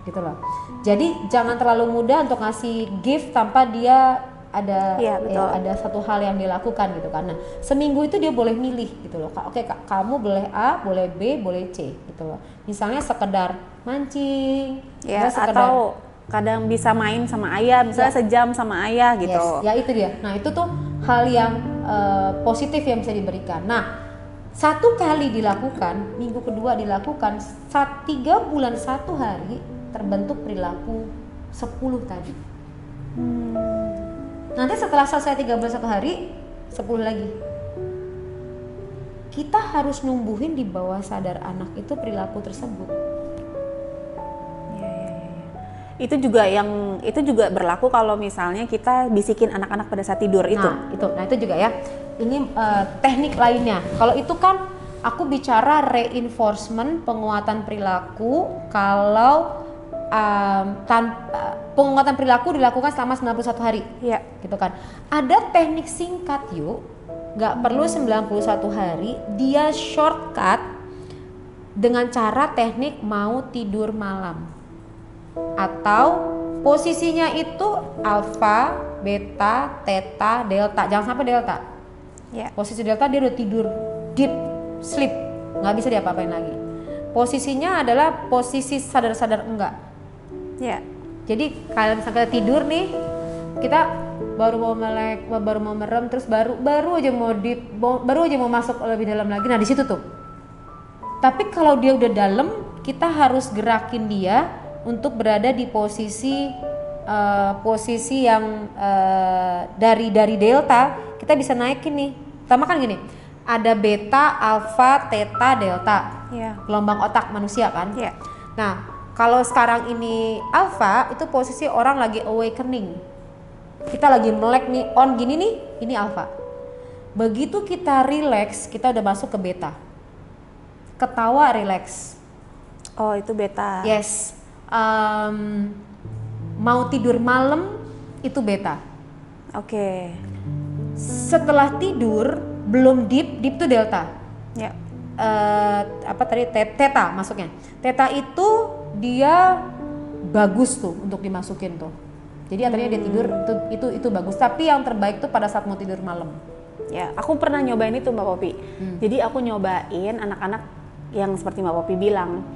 Gitu loh. Jadi jangan terlalu mudah untuk ngasih gift tanpa dia ada ada satu hal yang dilakukan gitu kan. Nah, seminggu itu dia boleh milih gitu loh. Oke, kamu boleh A, boleh B, boleh C gitu loh. Misalnya sekedar mancing, ya, atau kadang bisa main sama ayah, misalnya sejam sama ayah gitu. Yes, ya itu dia. Nah itu tuh hal yang positif yang bisa diberikan. Nah 1 kali dilakukan, minggu kedua dilakukan, 3 bulan 1 hari terbentuk perilaku 10 tadi. Nanti setelah selesai 3 bulan 1 hari, 10 lagi. Kita harus numbuhin di bawah sadar anak itu perilaku tersebut. Itu juga berlaku kalau misalnya kita bisikin anak-anak pada saat tidur itu. Nah itu juga ya. Ini teknik lainnya. Kalau itu kan aku bicara reinforcement, penguatan perilaku. Kalau penguatan perilaku dilakukan selama 91 hari. Iya. Gitu kan. Ada teknik singkat yuk. Gak perlu 91 hari. Dia shortcut dengan cara teknik mau tidur malam. Atau posisinya itu alfa, beta, theta, delta. Jangan sampai delta. Ya. Posisi delta dia udah tidur deep sleep, nggak bisa diapa-apain lagi. Posisinya adalah posisi sadar-sadar enggak. Ya. Jadi kalian misalnya tidur nih, kita baru mau melek, baru mau merem, terus baru aja mau masuk lebih dalam lagi. Nah di situ tuh. Tapi kalau dia udah dalam, kita harus gerakin dia untuk berada di posisi yang dari delta kita bisa naikin nih. Pertama kan gini, ada beta, alfa, theta, delta. Gelombang otak manusia kan. Nah kalau sekarang ini alfa, itu posisi orang lagi awakening. Kita lagi melek nih, on gini nih, ini alfa. Begitu kita relax, kita udah masuk ke beta. Ketawa relax. Oh itu beta. Yes. Mau tidur malam itu beta. Oke. Setelah tidur belum deep itu delta. Apa tadi theta masuknya. Theta itu dia bagus tuh untuk dimasukin tuh. Jadi artinya dia tidur itu bagus. Tapi yang terbaik tuh pada saat mau tidur malam. Ya, aku pernah nyobain itu Mbak Popi. Jadi aku nyobain anak-anak yang seperti Mbak Popi bilang.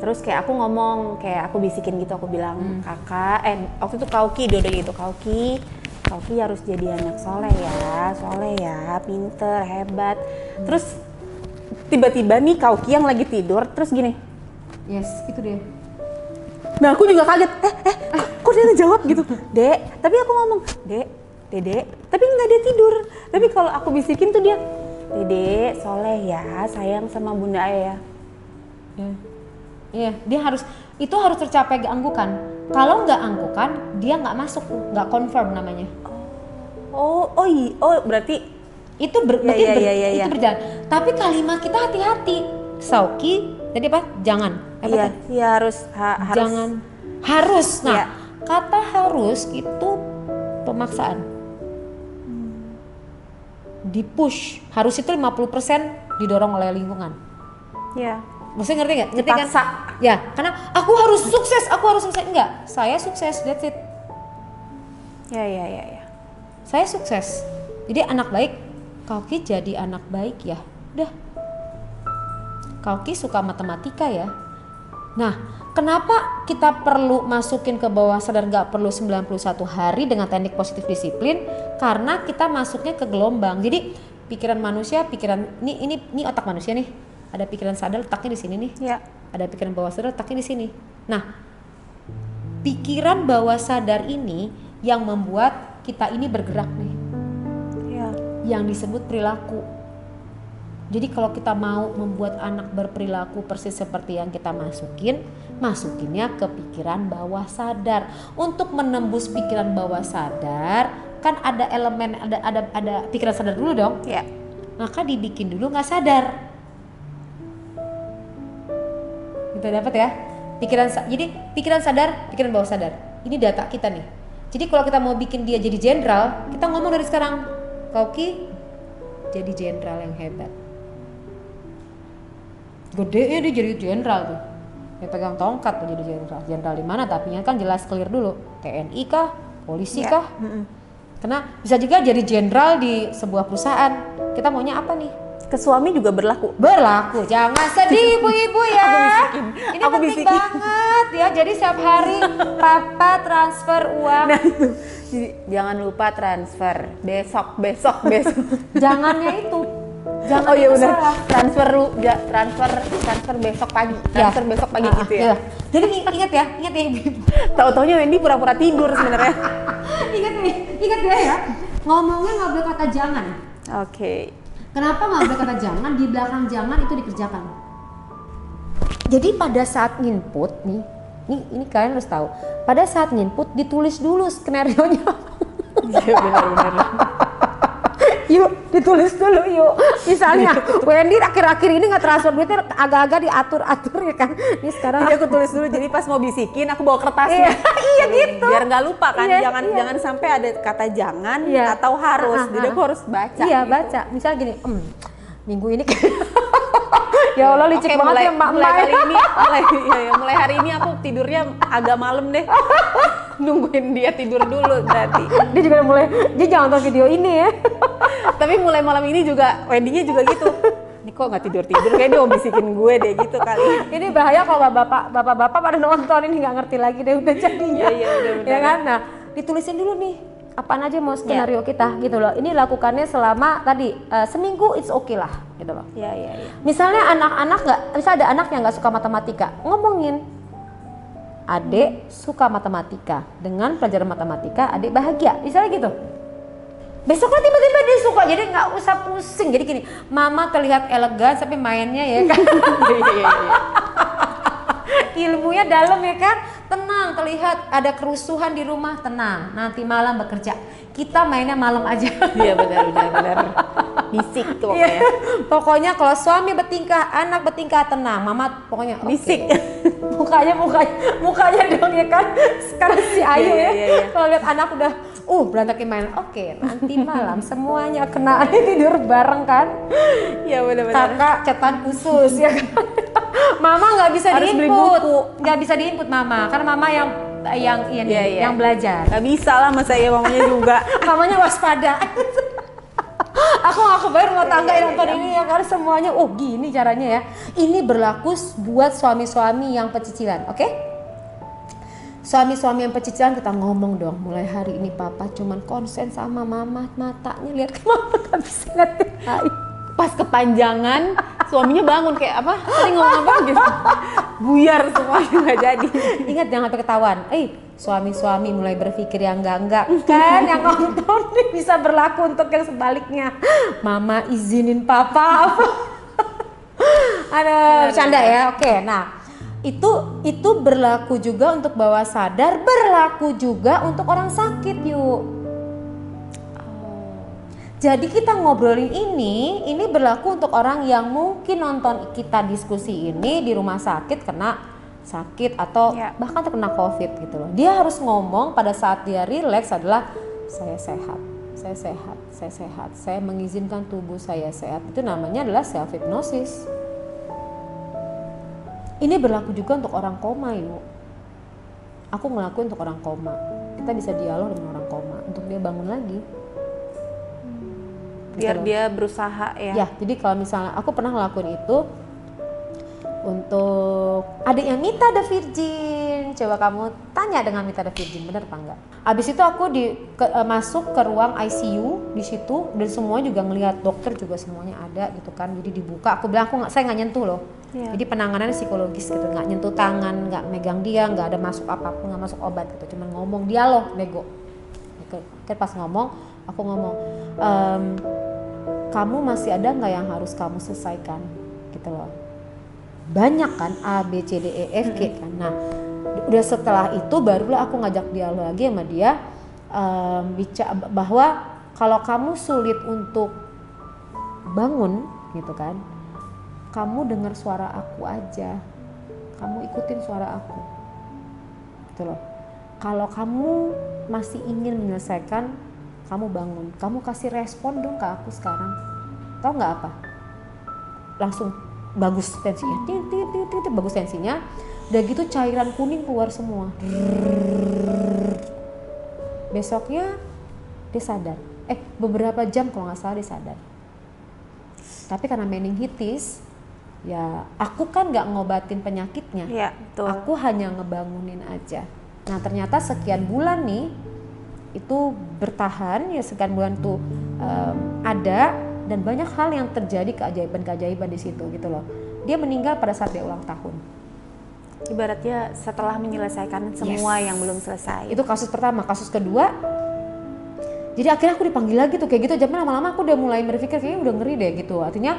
Terus kayak aku ngomong, kayak aku bisikin gitu, aku bilang kakak, waktu itu Kauki dua-duanya gitu, Kauki harus jadi anak soleh ya, pinter, hebat. Terus tiba-tiba nih Kauki yang lagi tidur, terus gini. Yes, itu dia. Nah aku juga kaget, kok dia ngejawab gitu, Dek, tapi aku ngomong, Dede, tapi nggak dia tidur. Tapi kalau aku bisikin tuh dia, Dede, soleh ya, sayang sama bunda ayah. Iya, dia harus tercapai anggukan. Kalau nggak anggukan, dia nggak masuk, nggak confirm namanya. Oh, berarti itu berjalan. Tapi kalimat kita hati-hati. Sauki, tadi apa? Jangan. Iya harus. Jangan. Harus. Nah, kata harus itu pemaksaan. Dipush. Harus itu 50% didorong oleh lingkungan. Iya. Maksudnya ngerti nggak? Ngerti kan? Ya, karena aku harus sukses. Enggak, saya sukses, that's it. Ya. Saya sukses. Jadi anak baik, Kauki jadi anak baik ya. Udah. Kauki suka matematika ya. Nah, kenapa kita perlu masukin ke bawah sadar nggak perlu 91 hari dengan teknik positif disiplin? Karena kita masuknya ke gelombang. Jadi pikiran manusia, ini otak manusia nih. Ada pikiran sadar letaknya di sini nih. Ada pikiran bawah sadar letaknya di sini. Nah, pikiran bawah sadar ini yang membuat kita ini bergerak nih. Yang disebut perilaku. Jadi kalau kita mau membuat anak berperilaku persis seperti yang kita masukinnya ke pikiran bawah sadar. Untuk menembus pikiran bawah sadar, kan ada elemen, ada pikiran sadar dulu dong. Maka dibikin dulu nggak sadar. Kita dapat ya, jadi pikiran sadar, pikiran bawah sadar. Ini data kita nih. Jadi kalau kita mau bikin dia jadi jenderal, kita ngomong dari sekarang, Kauki jadi jenderal yang hebat. Gede ya dia jadi jenderal tuh. Dia pegang tongkat tuh jadi jenderal. Jenderal di mana? Tapi kan jelas clear dulu. TNI kah? Polisi kah? Karena bisa juga jadi jenderal di sebuah perusahaan. Kita maunya apa nih? Ke suami juga berlaku. Jangan sedih ibu-ibu ya. Ini penting banget ya. Jadi setiap hari papa transfer uang. Nah itu. Jadi, jangan lupa transfer besok. Jangannya itu. Jangan benar. Transfer besok pagi. Besok pagi gitu ya. Jadi ingat ya ibu-ibu. Tahu-taunya Wendy pura-pura tidur sebenarnya. Ingat ya. Ngomongnya nggak boleh kata jangan. Oke. Kenapa nggak boleh kata jangan? Di belakang jangan itu dikerjakan. Jadi pada saat nginput nih, ini kalian harus tahu. Pada saat nginput ditulis dulu skenario-nya. Iya benar. Yuk ditulis dulu yuk. Misalnya Wendy akhir-akhir ini nggak transfer duitnya agak-agak diatur-atur ya kan. Ini sekarang aku tulis dulu. Jadi pas mau bisikin aku bawa kertasnya. Iya gitu. Biar nggak lupa kan. Jangan sampai ada kata jangan atau harus. Jadi aku harus baca. Iya gitu. Baca. Misal gini, minggu ini ya Allah licik banget ya Mbak. Mulai hari ini aku tidurnya agak malam deh. Nungguin dia tidur dulu berarti. Dia juga mulai, dia jangan nonton video ini ya. Tapi mulai malam ini juga Wendy-nya juga gitu. Ini kok nggak tidur kayak dia mau bisikin gue deh gitu kali. Ini bahaya kalau bapak-bapak pada nonton ini nggak ngerti lagi deh udah jadinya. Iya udah. Ya kan? Nah, ditulisin dulu nih. apaan aja mau skenario kita gitu loh. Ini lakukannya selama tadi seminggu, it's okay lah gitu loh. Misalnya anak-anak misalnya ada anak yang nggak suka matematika, ngomongin adek suka matematika, dengan pelajaran matematika adek bahagia, misalnya gitu. Besoknya tiba-tiba dia suka, jadi nggak usah pusing. Jadi gini, mama terlihat elegan tapi mainnya ya kan. Ilmunya dalam ya kan, tenang, terlihat ada kerusuhan di rumah, tenang, nanti malam bekerja, kita mainnya malam aja. Iya benar. Bisik tuh pokoknya. Pokoknya kalau suami bertingkah, anak bertingkah, tenang, mama pokoknya bisik. Okay. mukanya dong ya kan. Sekarang si Ayu kalau lihat anak udah berantakin main, oke, nanti malam semuanya kena tidur bareng kan. Iya benar-benar. Kakak catatan khusus ya kan. Mama nggak bisa diinput, nggak bisa diinput mama, karena mama yang belajar. Nggak bisa lah masa ya mamanya juga. Mamanya waspada. Aku nggak kebayang rumah tangga yang nonton ini ya, karena semuanya gini caranya ya. Ini berlaku buat suami-suami yang pecicilan, oke? Suami-suami yang pecicilan, kita ngomong dong, mulai hari ini papa cuman konsen sama mama, matanya lihat ke mama, gak bisa ngeliatin Ayu. Pas kepanjangan suaminya bangun kayak apa? Tadi ngomong apa gitu? Buyar semuanya nggak jadi. Ingat jangan sampai ketahuan. Suami-suami mulai berpikir yang enggak kan, yang nonton nih bisa berlaku untuk yang sebaliknya. Mama izinin papa apa? Ada bercanda ya. Oke, nah itu berlaku juga untuk bawah sadar, berlaku juga untuk orang sakit yuk. Jadi kita ngobrolin ini berlaku untuk orang yang mungkin nonton kita diskusi ini di rumah sakit, kena sakit atau bahkan terkena COVID gitu loh. Dia harus ngomong pada saat dia rileks adalah saya sehat, saya mengizinkan tubuh saya sehat. Itu namanya adalah self hypnosis. Ini berlaku juga untuk orang koma yuk. Aku ngelakuin untuk orang koma. Kita bisa dialog dengan orang koma untuk dia bangun lagi. Biar dia berusaha ya. Ya, jadi kalau misalnya aku pernah ngelakuin itu untuk adiknya Mita the Virgin. Coba kamu tanya dengan Mita the Virgin, benar apa enggak? Abis itu aku masuk ke ruang ICU di situ, dan semua juga ngelihat, dokter juga semuanya ada gitu kan. Jadi dibuka, aku bilang saya nggak nyentuh loh. Jadi penanganannya psikologis gitu, nggak nyentuh tangan, nggak megang dia, nggak ada masuk apapun, nggak masuk obat gitu, cuman ngomong dialog, nego. Kan pas ngomong, aku ngomong, kamu masih ada nggak yang harus kamu selesaikan gitu loh. Banyak kan A, B, C, D, E, F, G kan. Nah udah setelah itu barulah aku ngajak dialog lagi sama dia, bicara bahwa kalau kamu sulit untuk bangun gitu kan, kamu dengar suara aku aja, kamu ikutin suara aku gitu loh. Kalau kamu masih ingin menyelesaikan, kamu bangun, kamu kasih respon dong ke aku sekarang. Tahu nggak apa? Langsung bagus tensinya, bagus tensinya. Udah gitu cairan kuning keluar semua. Besoknya dia sadar. Beberapa jam kalau nggak salah dia sadar. Tapi karena meningitis, ya aku kan nggak ngobatin penyakitnya. Ya, betul. Aku hanya ngebangunin aja. Nah ternyata sekian bulan nih itu bertahan ya, sekian bulan tuh ada, dan banyak hal yang terjadi, keajaiban di situ gitu loh. Dia meninggal pada saat dia ulang tahun. Ibaratnya setelah menyelesaikan semua yang belum selesai. Itu kasus pertama. Kasus kedua, jadi akhirnya aku dipanggil lagi tuh kayak gitu. Jadi lama-lama aku udah mulai berpikir kayaknya udah ngeri deh gitu. Artinya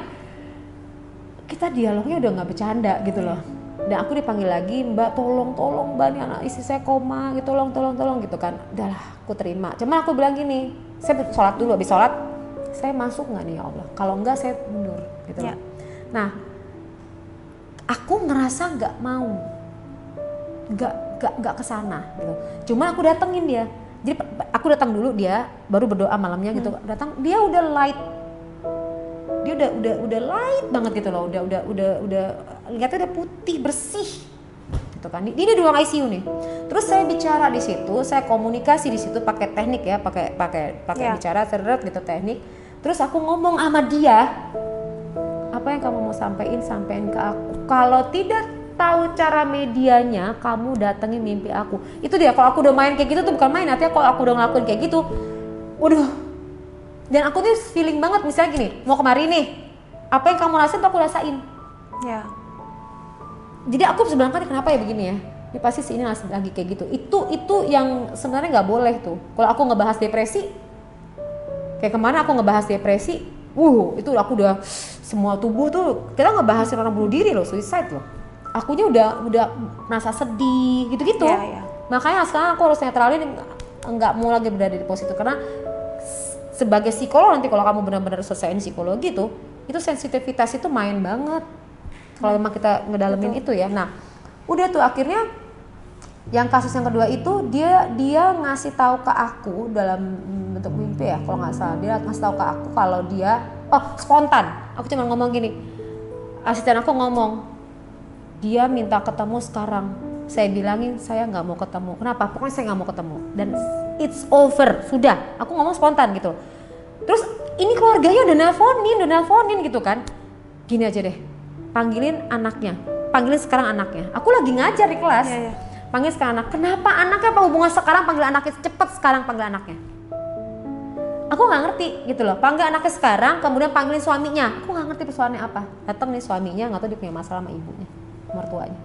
kita dialognya udah nggak bercanda gitu loh. Dan aku dipanggil lagi, Mbak tolong Mbak, nih anak istri saya koma gitu, tolong gitu kan. Udahlah aku terima. Cuman aku bilang gini, saya sholat dulu, habis sholat saya masuk nggak nih ya Allah, kalau enggak saya mundur gitu loh. Nah aku ngerasa nggak mau, nggak kesana gitu. Cuma aku datengin dia, jadi aku datang dulu, dia baru berdoa malamnya gitu. Datang dia udah light, dia udah light banget gitu loh, udah lihatnya udah putih bersih gitu kan. Ini di ruang ICU nih. Terus saya bicara di situ, saya komunikasi di situ pakai teknik ya, pakai bicara seret gitu teknik. Terus aku ngomong sama dia, apa yang kamu mau sampaikan ke aku. Kalau tidak tahu cara medianya, kamu datengin mimpi aku. Itu dia, kalau aku udah main kayak gitu tuh bukan main, artinya kalau aku udah ngelakuin kayak gitu, waduh. Dan aku tuh feeling banget misalnya gini, mau kemari nih, apa yang kamu rasain tuh aku rasain. Ya. Jadi aku sebenarnya kan kenapa ya begini ya? Ini pasti si ini lagi kayak gitu. Itu yang sebenarnya nggak boleh tuh. Kalau aku ngebahas depresi, kayak kemana aku ngebahas depresi, itu aku udah semua tubuh tuh kita ngebahasin orang bunuh diri loh, suicide loh. Akunya udah merasa sedih gitu-gitu. Ya. Makanya sekarang aku harus netralin, nggak mau lagi berada di posisi itu karena sebagai psikolog nanti kalau kamu benar-benar selesaiin psikologi tuh, itu sensitivitas itu main banget. Kalau memang kita ngedalemin itu ya. Nah, udah tuh akhirnya yang kasus yang kedua itu dia ngasih tahu ke aku dalam bentuk mimpi ya kalau nggak salah, dia ngasih tahu ke aku kalau dia spontan. Aku cuma ngomong gini, asisten aku ngomong dia minta ketemu sekarang. Saya bilangin saya nggak mau ketemu. Kenapa? Pokoknya saya nggak mau ketemu dan it's over, sudah. Aku ngomong spontan gitu. Terus ini keluarganya udah nelponin gitu kan. Gini aja deh, panggilin anaknya, panggilin sekarang anaknya. Aku lagi ngajar di kelas. Ya. Panggil sekarang anak. Kenapa anaknya apa hubungan sekarang panggil anaknya? Cepet sekarang panggil anaknya. Aku nggak ngerti gitu loh. Panggil anaknya sekarang, kemudian panggilin suaminya. Aku nggak ngerti persoalannya apa. Datang nih suaminya, nggak tahu dia punya masalah sama ibunya, mertuanya.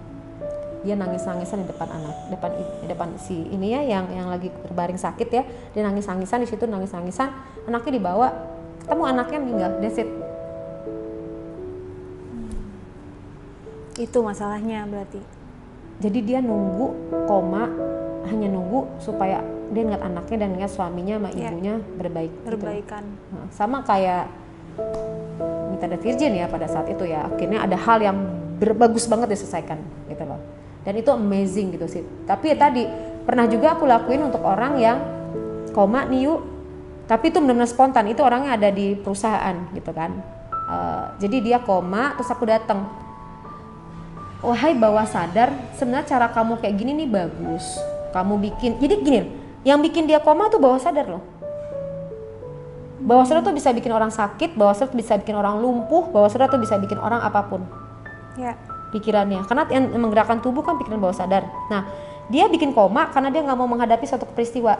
Dia nangis-nangisan di depan anak, di depan si ini ya yang lagi terbaring sakit ya. Dia nangis-nangisan di situ, nangis-nangisan. Anaknya dibawa, ketemu anaknya meninggal. That's it. Itu masalahnya berarti. Jadi dia nunggu koma, hanya nunggu supaya dia ingat anaknya dan ingat suaminya sama ibunya berbaikan. Gitu. Nah, sama kayak Mita the Virgin ya pada saat itu ya. Akhirnya ada hal yang bagus banget diselesaikan gitu loh. Dan itu amazing gitu sih. Tapi ya tadi pernah juga aku lakuin untuk orang yang koma nih yuk. Tapi itu benar-benar spontan. Itu orangnya ada di perusahaan gitu kan. Jadi dia koma terus aku datang. Wahai bawah sadar, sebenarnya cara kamu kayak gini nih bagus. Kamu bikin, jadi gini, yang bikin dia koma tuh bawah sadar loh. Bawah sadar tuh bisa bikin orang sakit, bawah sadar tuh bisa bikin orang lumpuh, bawah sadar tuh bisa bikin orang apapun. Ya. Pikirannya, karena yang menggerakkan tubuh kan pikiran bawah sadar. Nah, dia bikin koma karena dia nggak mau menghadapi suatu peristiwa.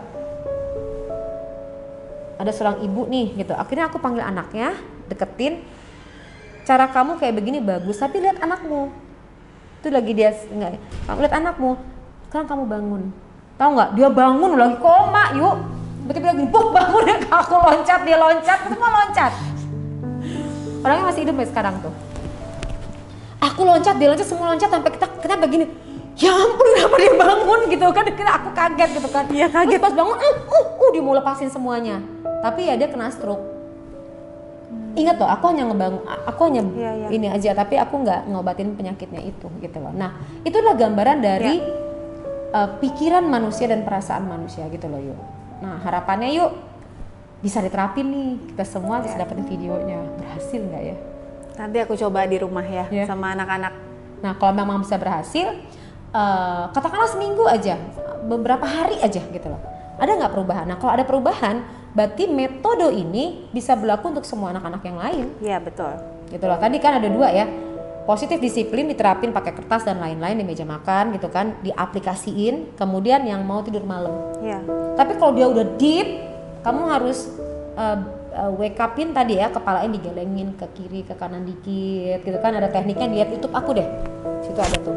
Ada seorang ibu nih gitu. Akhirnya aku panggil anaknya, deketin. Cara kamu kayak begini bagus, tapi lihat anakmu. Itu lagi dia enggak, kamu lihat anakmu, sekarang kamu bangun. Tahu nggak? Dia bangun lagi koma, yuk. Betul-betul lagi buk bangun ya, aku loncat, dia loncat, semua loncat. Orangnya masih hidup ya sekarang tuh. Aku loncat, dia loncat, semua loncat sampai kita begini. Ya ampun, kenapa dia bangun gitu kan? Kira aku kaget gitu kan. Iya kaget. Terus pas bangun, dia mau lepasin semuanya. Tapi ya dia kena stroke. Ingat loh, aku hanya ini aja, tapi aku nggak ngobatin penyakitnya itu gitu loh. Nah, itulah gambaran dari pikiran manusia dan perasaan manusia gitu loh yuk. Nah, harapannya yuk bisa diterapin nih, kita semua bisa dapetin videonya. Berhasil nggak ya? Nanti aku coba di rumah ya sama anak-anak. Nah, kalau memang bisa berhasil, katakanlah seminggu aja, beberapa hari aja gitu loh. Ada nggak perubahan? Nah, kalau ada perubahan, berarti metode ini bisa berlaku untuk semua anak-anak yang lain. Iya, betul. Gitu loh. Tadi kan ada dua ya. Positif disiplin diterapin pakai kertas dan lain-lain di meja makan gitu kan, diaplikasiin. Kemudian yang mau tidur malam. Iya. Tapi kalau dia udah deep, kamu harus wake upin tadi ya, kepalain digelengin ke kiri ke kanan dikit gitu kan. Ada tekniknya, lihat YouTube aku deh. Situ ada tuh,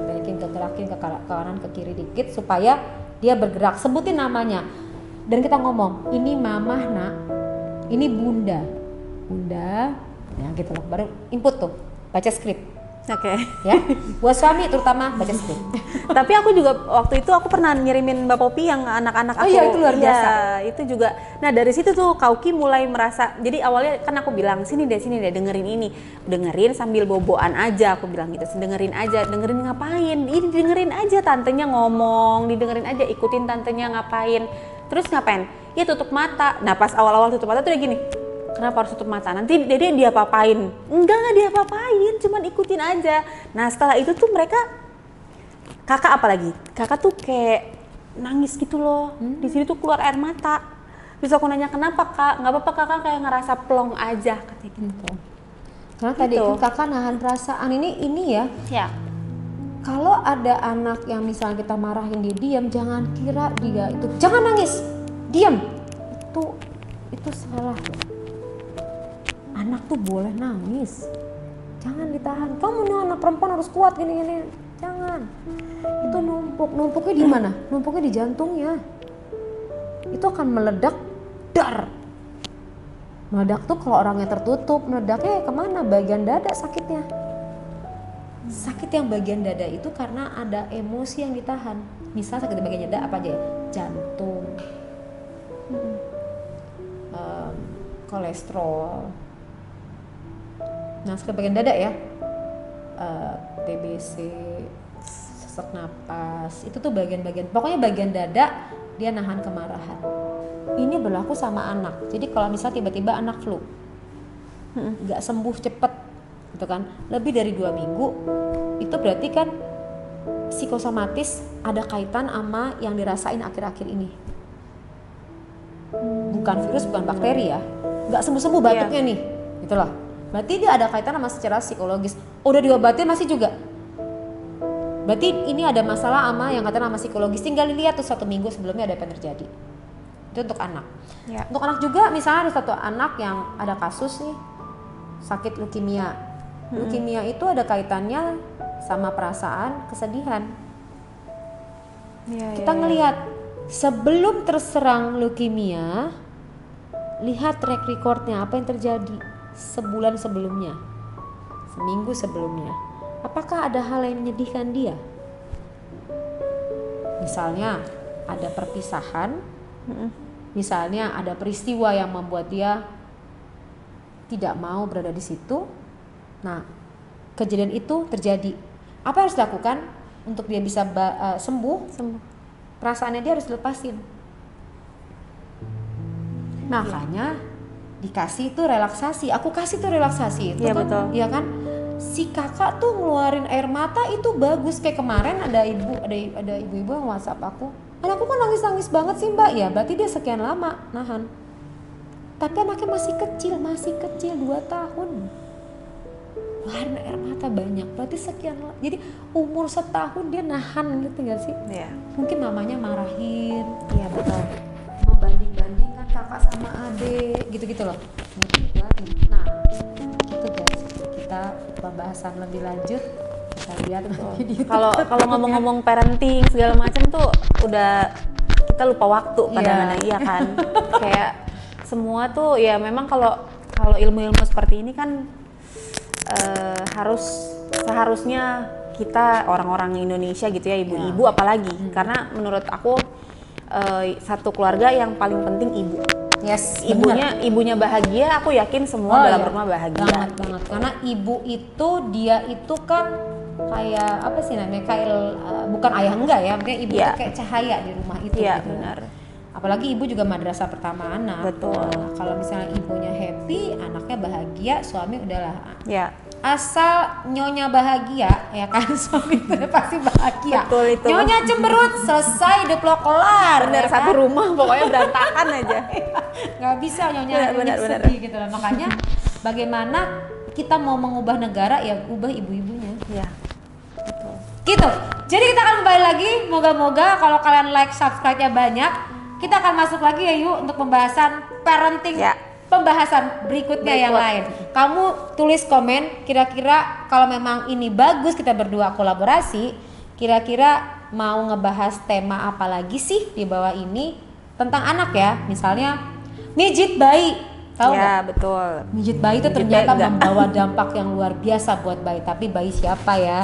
gerakin ke kanan ke kiri dikit supaya dia bergerak. Sebutin namanya. Dan kita ngomong, ini mamah nak, ini bunda, ya gitu loh. Baru input tuh, baca skrip. Oke. Ya, buat suami terutama baca skrip. Tapi aku juga waktu itu aku pernah ngirimin Mbak Popi yang anak-anak aku. Oh iya, itu luar biasa. Itu juga. Nah dari situ tuh Kauki mulai merasa. Jadi awalnya kan aku bilang sini deh dengerin ini, dengerin sambil boboan aja. Aku bilang gitu, dengerin aja, dengerin ngapain? Ini dengerin aja tantenya ngomong, didengerin aja, ikutin tantenya ngapain. Terus ngapain? Ya tutup mata. Nah pas awal-awal tutup mata tuh udah gini. Kenapa harus tutup mata? Nanti dia apa-apain? Enggak dia apa-apain, cuman ikutin aja. Nah setelah itu tuh mereka, kakak apalagi, kakak tuh kayak nangis gitu loh. Di sini tuh keluar air mata. Terus aku nanya kenapa kak? Nggak apa-apa kakak, kayak ngerasa plong aja katanya gitu. Karena tadi itu kakak nahan perasaan ini ya. Ya. Kalau ada anak yang misalnya kita marahin dia diam, jangan kira dia itu jangan nangis, diam. itu salah loh. Anak tuh boleh nangis, jangan ditahan. Kamu nih anak perempuan harus kuat gini-gini, jangan. Itu numpuknya di mana? Numpuknya di jantungnya. Itu akan meledak, dar. Meledak tuh kalau orangnya tertutup, meledaknya kemana? Bagian dada sakitnya. Sakit yang bagian dada itu karena ada emosi yang ditahan. Misal sakit di bagian dada apa aja ya? Jantung, kolesterol. Nah, sakit bagian dada ya, TBC, sesak napas, itu tuh bagian-bagian. Pokoknya bagian dada dia nahan kemarahan. Ini berlaku sama anak. Jadi kalau misalnya tiba-tiba anak flu, nggak sembuh cepet, gitu kan? Lebih dari 2 minggu, itu berarti kan psikosomatis ada kaitan sama yang dirasain akhir-akhir ini. Bukan virus, bukan bakteri ya. Nggak sembuh-sembuh batuknya nih, gitu loh. Berarti dia ada kaitan sama secara psikologis. Udah diobatin masih juga. Berarti ini ada masalah sama yang kaitan sama psikologis. Tinggal dilihat tuh 1 minggu sebelumnya ada apa yang terjadi. Itu untuk anak. Ya. Untuk anak juga, misalnya ada satu anak yang ada kasus nih sakit leukemia. Leukemia itu ada kaitannya sama perasaan kesedihan. Kita ngelihat sebelum terserang leukemia, lihat track recordnya apa yang terjadi sebulan sebelumnya, seminggu sebelumnya. Apakah ada hal yang menyedihkan dia? Misalnya ada perpisahan, misalnya ada peristiwa yang membuat dia tidak mau berada di situ. Nah, kejadian itu terjadi. Apa yang harus dilakukan untuk dia bisa sembuh? Perasaannya dia harus dilepasin. Makanya dikasih itu relaksasi. Aku kasih tuh relaksasi itu kan, betul. Ya kan? Si kakak tuh ngeluarin air mata itu bagus. Kayak kemarin ada ibu-ibu yang WhatsApp aku. Anakku kan nangis-nangis banget sih mbak. Ya berarti dia sekian lama nahan. Tapi anaknya masih kecil 2 tahun. Ngeluarin air mata banyak. Berarti sekian lama. Jadi umur 1 tahun dia nahan gitu gak sih? Iya. Mungkin mamanya marahin. Iya betul. Membanding-bandingkan kakak sama adik gitu-gitu loh. Nah itu guys, kita pembahasan lebih lanjut kita lihat nanti. Kalau ngomong-ngomong parenting segala macam tuh udah kita lupa waktu kadang-kadang, iya kan. Kayak semua tuh ya memang kalau ilmu-ilmu seperti ini kan seharusnya kita orang-orang Indonesia gitu ya, ibu-ibu apalagi, karena menurut aku satu keluarga yang paling penting ibu. Yes, ibunya bahagia, aku yakin semua dalam rumah bahagia. Banget. Karena ibu itu dia itu kan kayak apa sih namanya? Kayak bukan ayah enggak ya, maksudnya ibu itu kayak cahaya di rumah itu. Iya, gitu. Benar. Apalagi ibu juga madrasah pertama anak. Betul. Nah, kalau misalnya ibunya happy, anaknya bahagia, suami udahlah. Ya. Asal nyonya bahagia, ya kan, suami udah pasti bahagia. Betul itu. Nyonya cemberut, selesai hidup lo kelar. Bener, ya kan? Satu rumah pokoknya berantakan aja. Nggak bisa nyonya sedih gitu loh. Makanya bagaimana kita mau mengubah negara, ya ubah ibu-ibunya. Ya. Betul. Gitu. Jadi kita akan kembali lagi. Moga-moga kalau kalian like, subscribe-nya banyak, kita akan masuk lagi ya yuk untuk pembahasan parenting. Ya. Pembahasan berikutnya yang lain. Kamu tulis komen kira-kira kalau memang ini bagus kita berdua kolaborasi, kira-kira mau ngebahas tema apa lagi sih di bawah ini tentang anak ya. Misalnya mijit bayi. Tahu nggak? Ya betul. Mijit bayi itu ternyata membawa dampak yang luar biasa buat bayi. Tapi bayi siapa ya?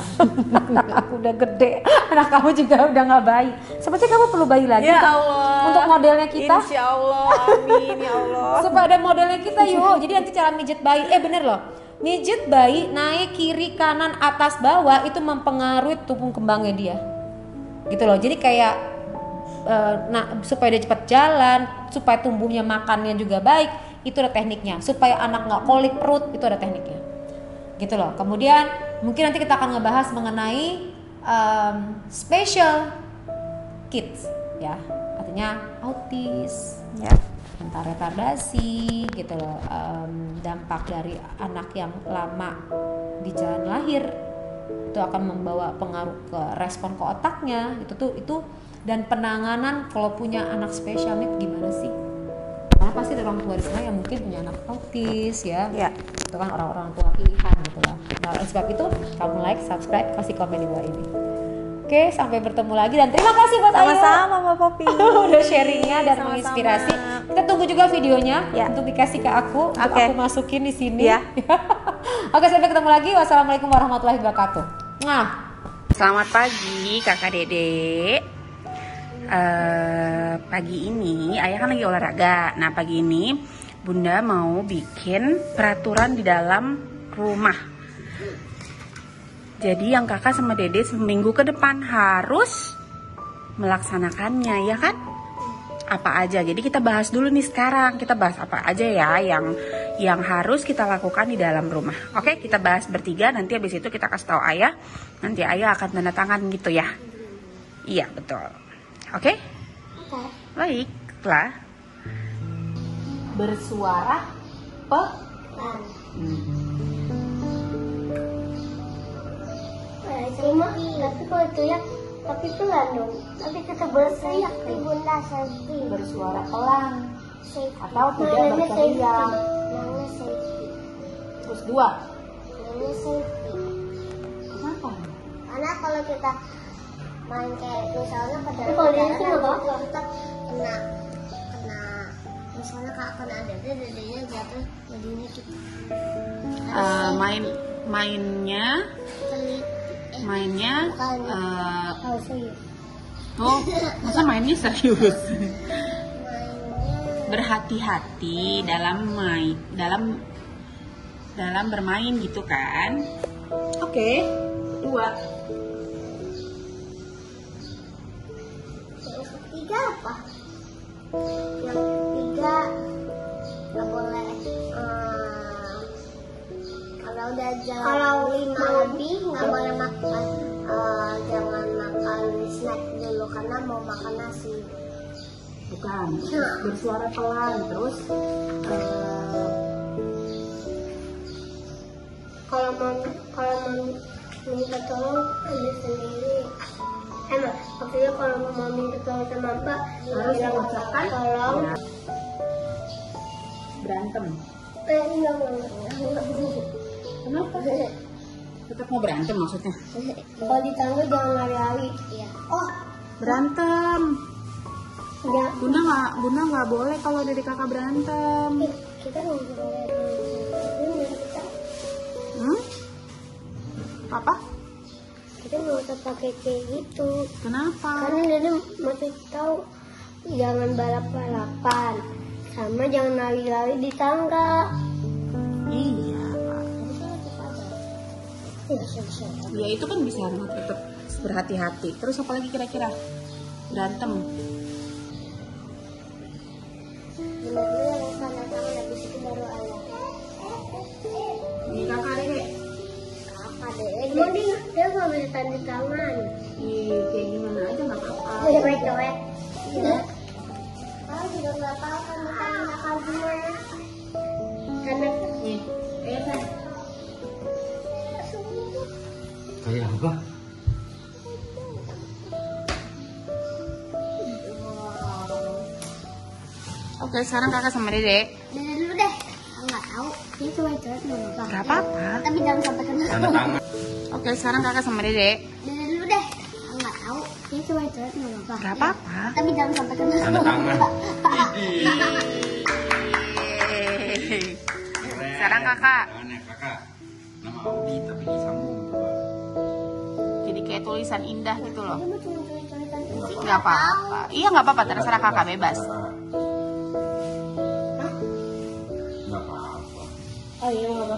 Aku udah gede. Anak kamu juga udah nggak bayi. Seperti kamu perlu bayi lagi. Ya Allah. Untuk modelnya kita. Insya Allah. Amin ya Allah. Supaya ada modelnya kita yuk. Jadi nanti cara mijit bayi. Bener loh. Mijit bayi naik kiri kanan atas bawah itu mempengaruhi tumbuh kembangnya dia. Gitu loh. Jadi kayak supaya dia cepat jalan, supaya tumbuhnya makannya juga baik. Itu ada tekniknya, supaya anak nggak kolik perut, itu ada tekniknya gitu loh. Kemudian mungkin nanti kita akan ngebahas mengenai special kids ya, artinya autis ya, entah retardasi gitu loh, dampak dari anak yang lama di jalan lahir itu akan membawa pengaruh ke respon ke otaknya itu dan penanganan kalau punya anak special need gimana sih. karena pasti ada orang tua di sana yang mungkin punya anak autis ya, Ya. itu kan orang-orang tua pilihan gitu lah. Nah oleh sebab itu kamu like, subscribe, kasih komen di bawah ini. Oke, sampai bertemu lagi dan terima kasih buat Ayu. Sama-sama Mbak Popi. Udah sharingnya dan Sama-sama. menginspirasi. Kita tunggu juga videonya Ya. untuk dikasih ke aku, untuk Oke. aku masukin di sini. Ya. Oke, sampai ketemu lagi. Wassalamualaikum warahmatullahi wabarakatuh. Mwah. Selamat pagi Kakak Dede. Pagi ini Ayah kan lagi olahraga. Nah pagi ini Bunda mau bikin peraturan di dalam rumah. Jadi yang kakak sama Dede seminggu ke depan harus melaksanakannya, ya kan? Apa aja? Jadi kita bahas dulu nih sekarang. Kita bahas apa aja ya yang harus kita lakukan di dalam rumah. Oke, kita bahas bertiga. Nanti habis itu kita kasih tahu Ayah. Nanti Ayah akan tanda tangan gitu ya. Iya betul. Oke? Baiklah. Bersuara pelan. Cuma, tapi kalau itu ya, tapi pelan dong. Tapi tetap berteriak. Bunda sedih. Bersuara pelan atau tidak Namanya berteriak. Namanya safety. Terus dua. Namanya safety. Kenapa? Karena kalau kita main kayak misalnya pada kalau dia sih nggak apa-apa. Kita kena misalnya kena dedenya jatuh jadinya kita mainnya harus serius. oh masa mainnya serius. Mainnya Berhati-hati dalam bermain gitu kan. Oke, dua. yang ketiga apa? Yang ketiga nggak boleh kalau udah jam 5 lebih nggak boleh makan, jangan makan snack dulu karena mau makan nasi. Bukan, bersuara pelan terus Kalau mau minta tolong ambil sendiri. Maksudnya kalau mau minta tolong sama Mbak harus bilang, mengucapkan tolong. ya. Berantem. Enggak. Kenapa? Tetap mau berantem maksudnya? Kalau di tangga jangan lari-lari. Iya. Oh, Berantem. ya. Bunda nggak boleh kalau dari kakak berantem. Kita nggak boleh. Apa? Kita nggak usah pakai kayak gitu. Kenapa? Karena Dede masih tahu jangan balap-balapan, sama jangan lari-lari di tangga. Iya, Pak. Ya, siap-siap. Ya itu kan bisa tetap berhati-hati. Terus apa lagi kira-kira? Berantem. Cuma dulu yang tanda tangan habis itu baru ayah. Ini kakak Dede. Apa deh? Emang dia nggak bisa tanda tangan. Kayak gimana aja nggak apa-apa. Coret-coret. Tidak. Oh, juga nggak tahu tanda tangan kakak gimana. Karena Nih, kan. Kayak apa? Oke, sekarang kakak sama Dede. Dede dulu deh. Nggak tahu. Dia cuma coret nggak apa-apa. Gak apa-apa. Tapi jangan sampai kena. Tanda tangan. Oke, sekarang kakak sama Dede. Dede dulu deh. Nggak tahu. Dia cuma coret nggak apa-apa. Gak apa-apa. Tapi jangan sampai kena. Tanda tangan. Sekarang kakak. Aneh kakak. Nama Audi tapi disambung dua. Jadi kayak tulisan indah gitu loh. Dia mah cuma coret-coretan fisik. Gak apa-apa. Iya gak apa-apa, terserah kakak bebas. Nggak apa-apa. Oh iya nggak apa.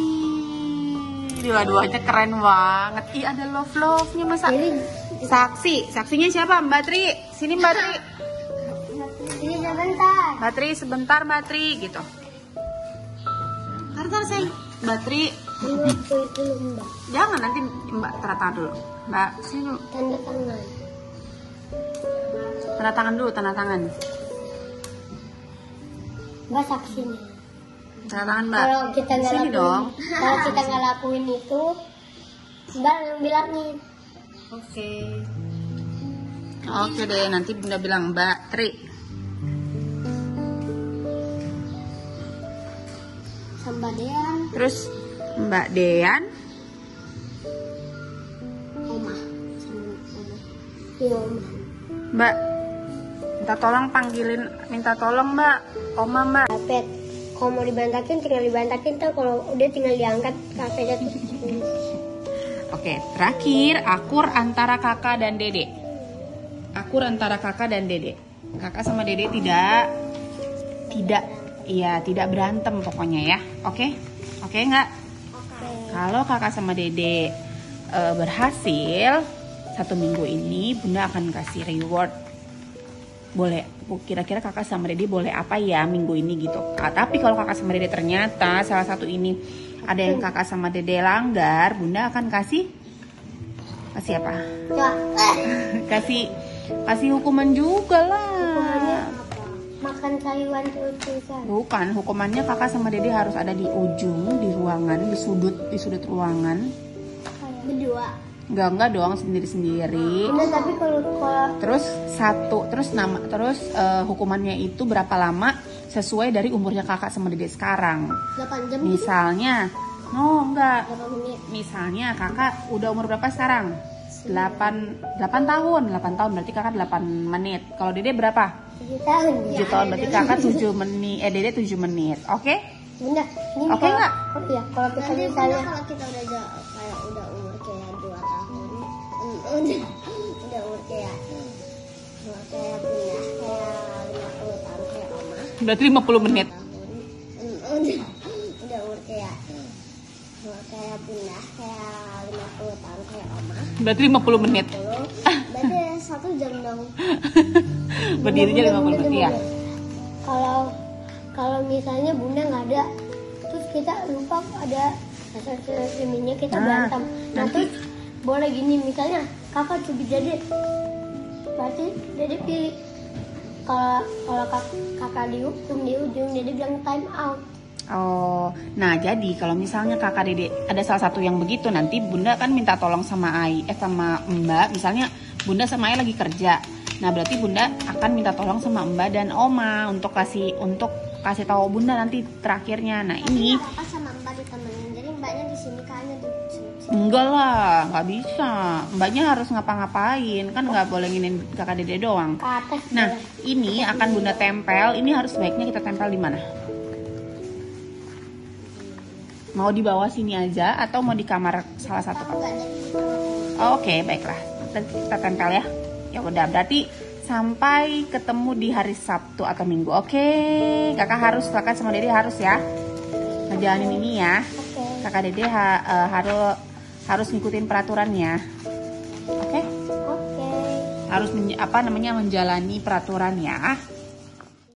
Ih, dua-duanya keren banget. Ih, ada love-love-nya masa. Saksinya siapa? Mbak Tri. Sini Mbak Tri. Ini sebentar. Mbak Tri, sebentar Mbak Tri gitu. Ntar sayang. Mbak Tri, Ini itu Mbak. jangan nanti Mbak tanda tangan dulu. Mbak, sini dulu. Tanda tangan. Tanda tangan dulu, tanda tangan. Mbak saksinya. Tanda tangan Mbak. Kalau kita nggak Sini lakuin, dong. kalau kita nggak lakuin itu, Mbak yang bilangin. Oke. Oke deh, nanti Bunda bilang Mbak Tri. Sama Dean, Terus Mbak Dean. Oma. Sama Oma. Iya, Oma. Mbak, minta tolong Mbak, Oma Mbak. Pet, kalau mau dibantakin tinggal dibantakin tuh, kalau udah tinggal diangkat kapetnya tuh. Oke, terakhir akur antara kakak dan dede. Akur antara kakak dan dede. Kakak sama dede tidak berantem pokoknya ya. Oke nggak? Kalau kakak sama dede berhasil 1 minggu ini, Bunda akan kasih reward. Boleh, kira-kira kakak sama dede boleh apa ya minggu ini gitu. Tapi kalau kakak sama dede ternyata salah satu ini ada yang kakak sama dede langgar, Bunda akan kasih apa? Ya, kasih hukuman juga lah. hukumannya apa? Makan sayuran terus-terusan. Bukan, hukumannya kakak sama dede harus ada di ujung, di ruangan, di sudut ruangan. Berdua. Enggak dong, sendiri-sendiri. Bener, tapi kalau Terus hukumannya itu berapa lama sesuai dari umurnya kakak sama dede sekarang. 8 jam. Misalnya, enggak. 8 menit. Misalnya kakak udah umur berapa sekarang? 8 tahun berarti kakak 8 menit. Kalau dede berapa? 7 tahun. 7 tahun berarti kakak 7 menit. Dede 7 menit. Oke? Bunda, ini Oke kalau- nggak? Oh iya, kalau kita misalnya Kalau kita udah umur kayak 2 tahun, udah umur kayak Bunda kayak 50 tahun kayak Oma. Berarti 50 menit. Udah umur kayak Bunda kayak 50 tahun kayak Oma. Berarti 50 menit. Berarti 1 jam dong. Berdirinya 50 menit ya. kalau misalnya Bunda nggak ada, terus kita lupa ada hasil streamingnya, kita berantem. Nah, nanti- terus boleh gini, misalnya kakak cubit dede, berarti dede pilih. Kalau kakak dihukum di ujung, dede bilang time out. Oh, nah jadi kalau misalnya kakak dede ada salah satu yang begitu, nanti Bunda kan minta tolong sama sama Mbak. Misalnya Bunda sama Ai lagi kerja. Nah, berarti Bunda akan minta tolong sama Mbak dan Oma untuk kasih tahu Bunda nanti terakhirnya. Nah, ini Kakak sama Mbak ditemenin. Jadi Mbaknya di sini, kakaknya di sini. enggak lah, nggak bisa. Mbaknya harus ngapa-ngapain, kan nggak boleh nginin kakak dede doang. Ke atas. Nah, ini akan Bunda tempel. Ini harus sebaiknya kita tempel di mana? Mau di bawah sini aja atau mau di kamar salah satu? Enggak ada di Oke, baiklah. Kita tempel ya. Ya udah, berarti sampai ketemu di hari Sabtu atau Minggu. Oke, kakak sama dede harus ya ngejalanin ini ya. Oke. Kakak dede harus ngikutin peraturannya. Oke? Oke. Harus menjalani peraturan ya.